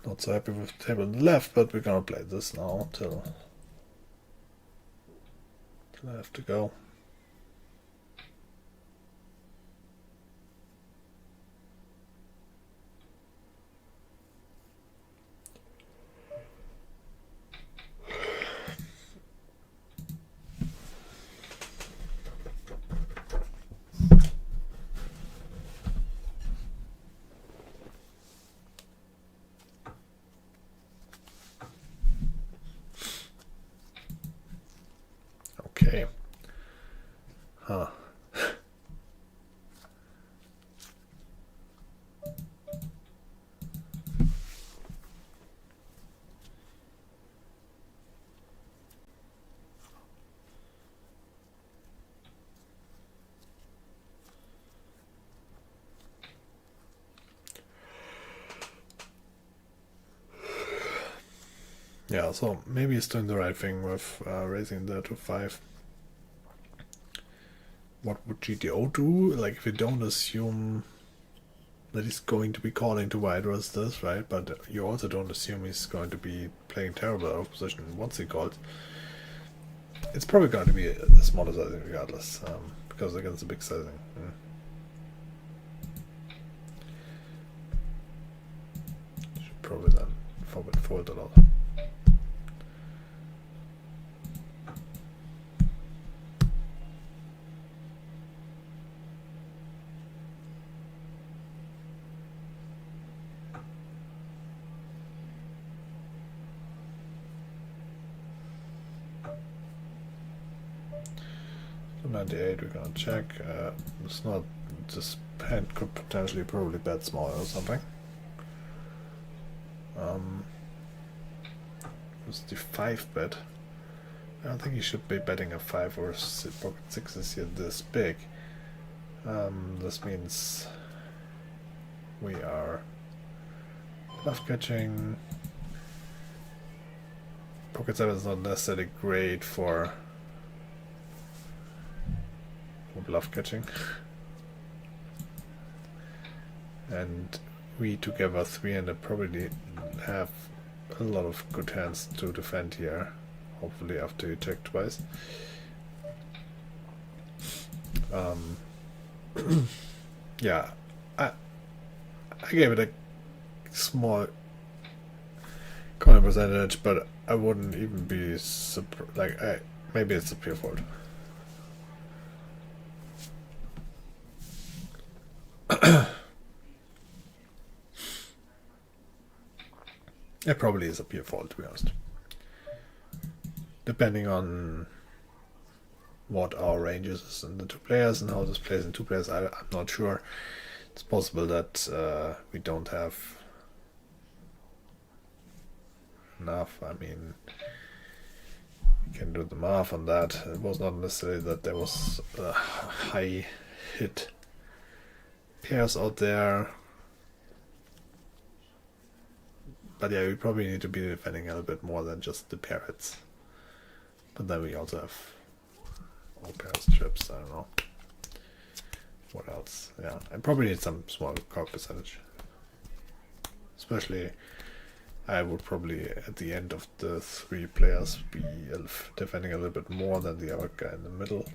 Not so happy with the table on the left, but we're gonna play this now till I have to go. Okay. Huh. Yeah, so maybe he's doing the right thing with raising that to 5. What would GTO do? Like, if you don't assume that he's going to be calling to wide versus this, right? But you also don't assume he's going to be playing terrible out of position once he calls. It's probably going to be a smaller sizing regardless, because against a big sizing. Should probably then forward fold a lot. So 98, we're gonna check. It's not. This hand could potentially probably bet small or something. It's the 5 bet. I don't think he should be betting a 5 or pocket 6s here this big. This means we are bluff catching. Pocket 7 is not necessarily great for bluff catching. And we together 3-handed probably have a lot of good hands to defend here. Hopefully after you check twice. Yeah, I gave it a small corner percentage, but I wouldn't even be like maybe it's a pure fold. It probably is a pure fold, to be honest. Depending on what our ranges is in the 2 players and how this plays in 2 players, I'm not sure. It's possible that we don't have enough. I mean, you can do the math on that. It was not necessarily that there was high hit pairs out there. But yeah, we probably need to be defending a little bit more than just the pair hits. But then we also have all pairs trips, I don't know. What else? Yeah, I probably need some small call percentage. Especially, I would probably at the end of the 3 players be defending a little bit more than the other guy in the middle.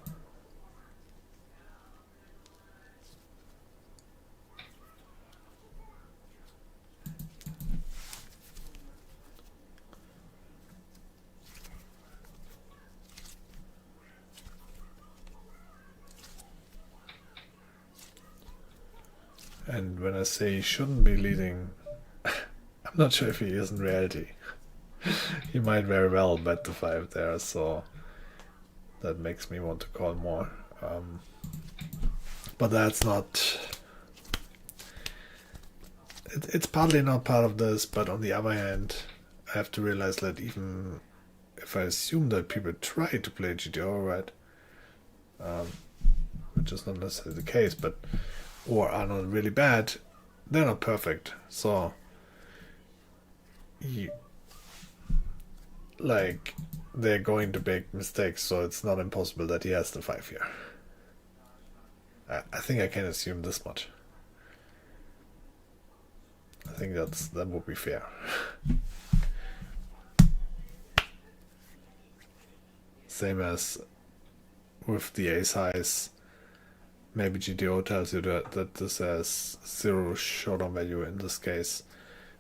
And when I say he shouldn't be leading, I'm not sure if he is in reality. He might very well bet the 5 there, so that makes me want to call more. But that's not... It's partly not part of this, but on the other hand, I have to realize that even if I assume that people try to play GTO, right, which is not necessarily the case, but or are not really bad, they're not perfect. So, like, they're going to make mistakes, so it's not impossible that he has the 5 here. I think I can assume this much. I think that would be fair. Same as with the ace highs. Maybe GTO tells you that this has 0 showdown value in this case,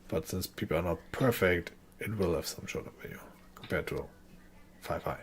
but since people are not perfect, it will have some showdown value compared to 5 high.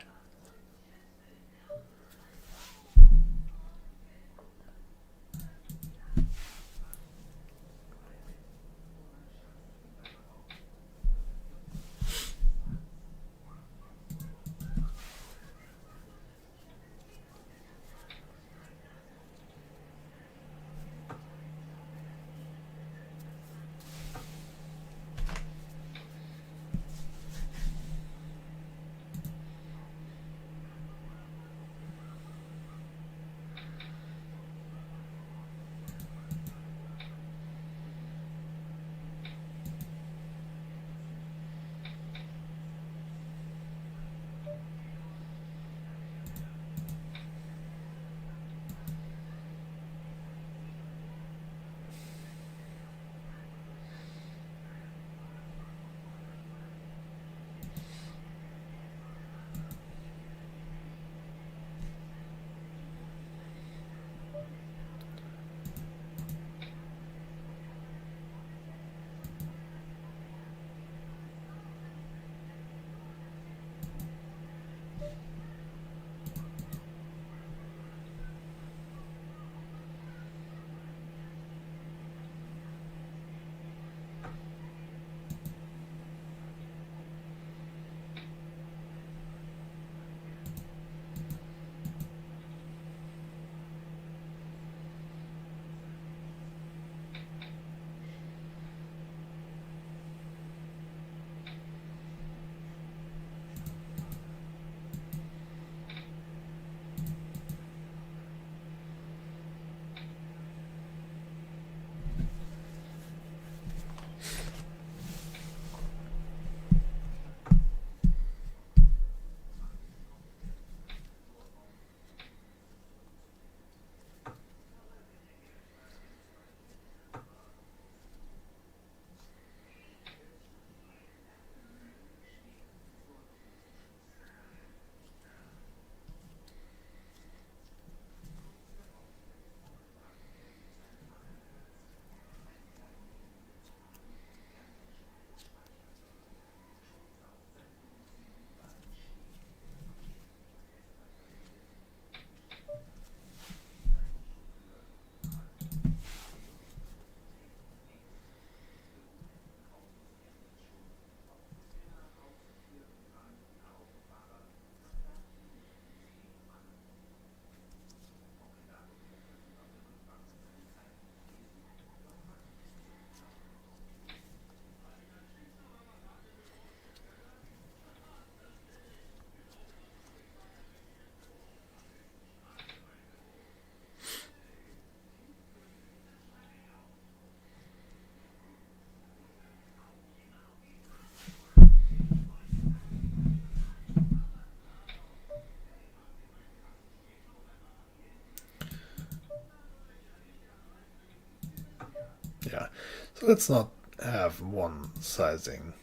Yeah, so let's not have one sizing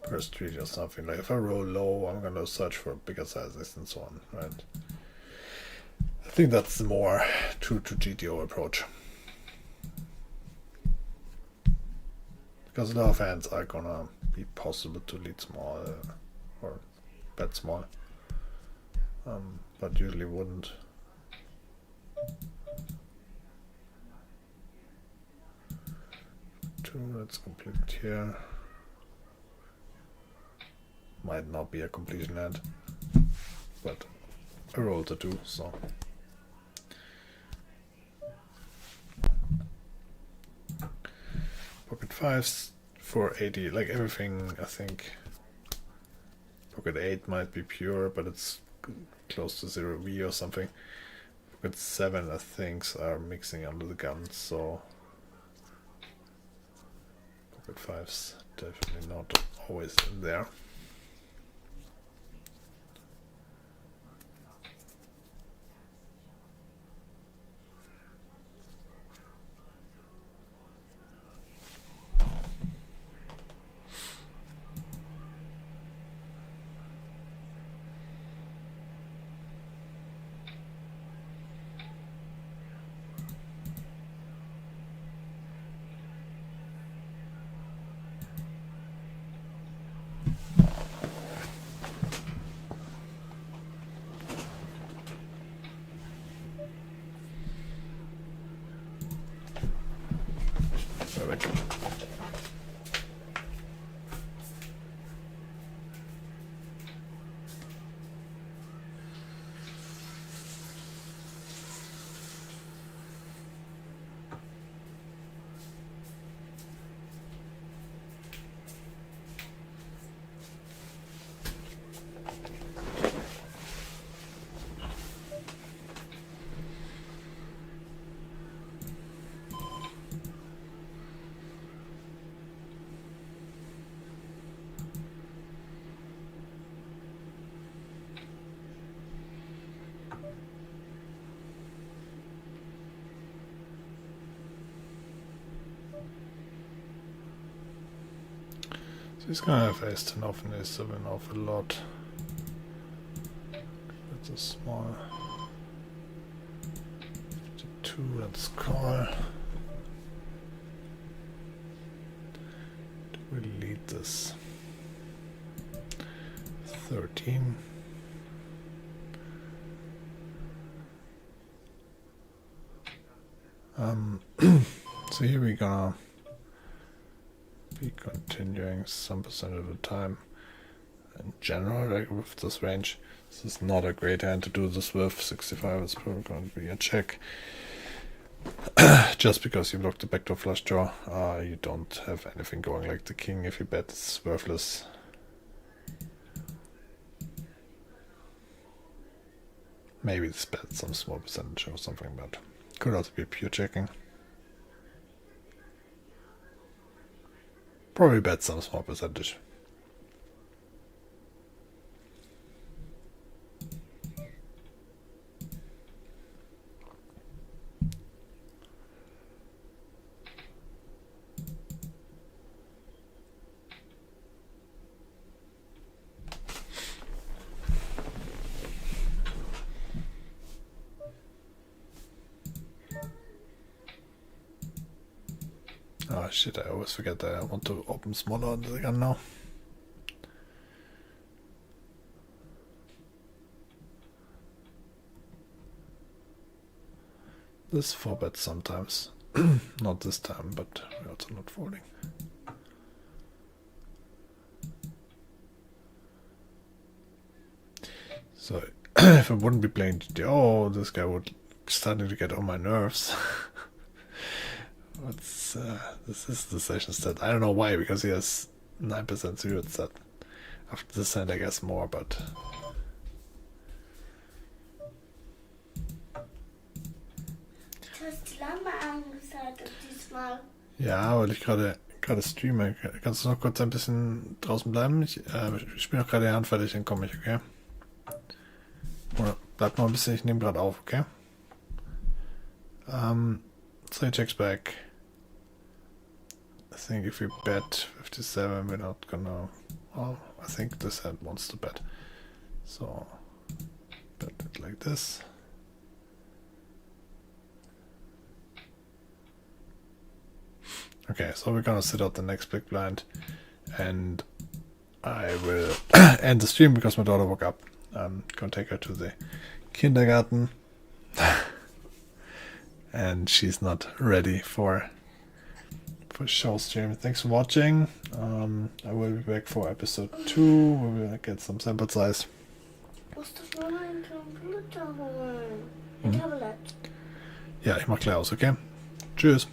per street or something. Like if I roll low, I'm gonna search for bigger sizes and so on, right? I think that's the more true to GTO approach. Because a lot of hands are gonna be possible to lead small or bet small, but usually wouldn't. Two, let's complete here. Might not be a completion hand, but I rolled a 2, so. Pocket 5s for 80, like everything, I think. Pocket 8 might be pure, but it's close to 0V or something. Pocket 7, I think, are mixing under the gun, so. Pocket 5s definitely not always in there. Perfect. So he's gonna have ace 10 off and ace 7 off a lot. That's a small 52, let's call. Do we lead this? 13. So here we're gonna be continuing some percent of the time. In general, like with this range, this is not a great hand to do this with. 65 is probably going to be a check. Just because you block the backdoor flush draw, you don't have anything going like the king. If you bet, it's worthless. Maybe it's bet some small percentage or something, but could also be pure checking. Probably bet some small percentage. Oh shit, I always forget that I want to open smaller on the gun now. This 4-bet sometimes. Not this time, but we're also not folding. So if I wouldn't be playing GTO, this guy would starting to get on my nerves. What's this is the session stat. I don't know why, because he has 9% zero stat. After this hand I guess more, but Du hast Lampe angesagt diesmal. ja, weil ich gerade streame. Kannst du noch kurz ein bisschen draußen bleiben? Ich spiele noch gerade die Hand fertig, dann komme ich, okay? Oder bleib noch ein bisschen, ich nehme gerade auf, okay? So he checks back. I think if we bet 57, we're not gonna. Well, I think this hand wants to bet. So, bet it like this. Okay, so we're gonna sit out the next big blind, and I will end the stream because my daughter woke up. I'm gonna take her to the kindergarten, and she's not ready for show stream. Thanks for watching. I will be back for episode 2. We will get some sample size. Måste få en computer. En tablet. Ja, ich mach gleich aus, okay? Tschüss.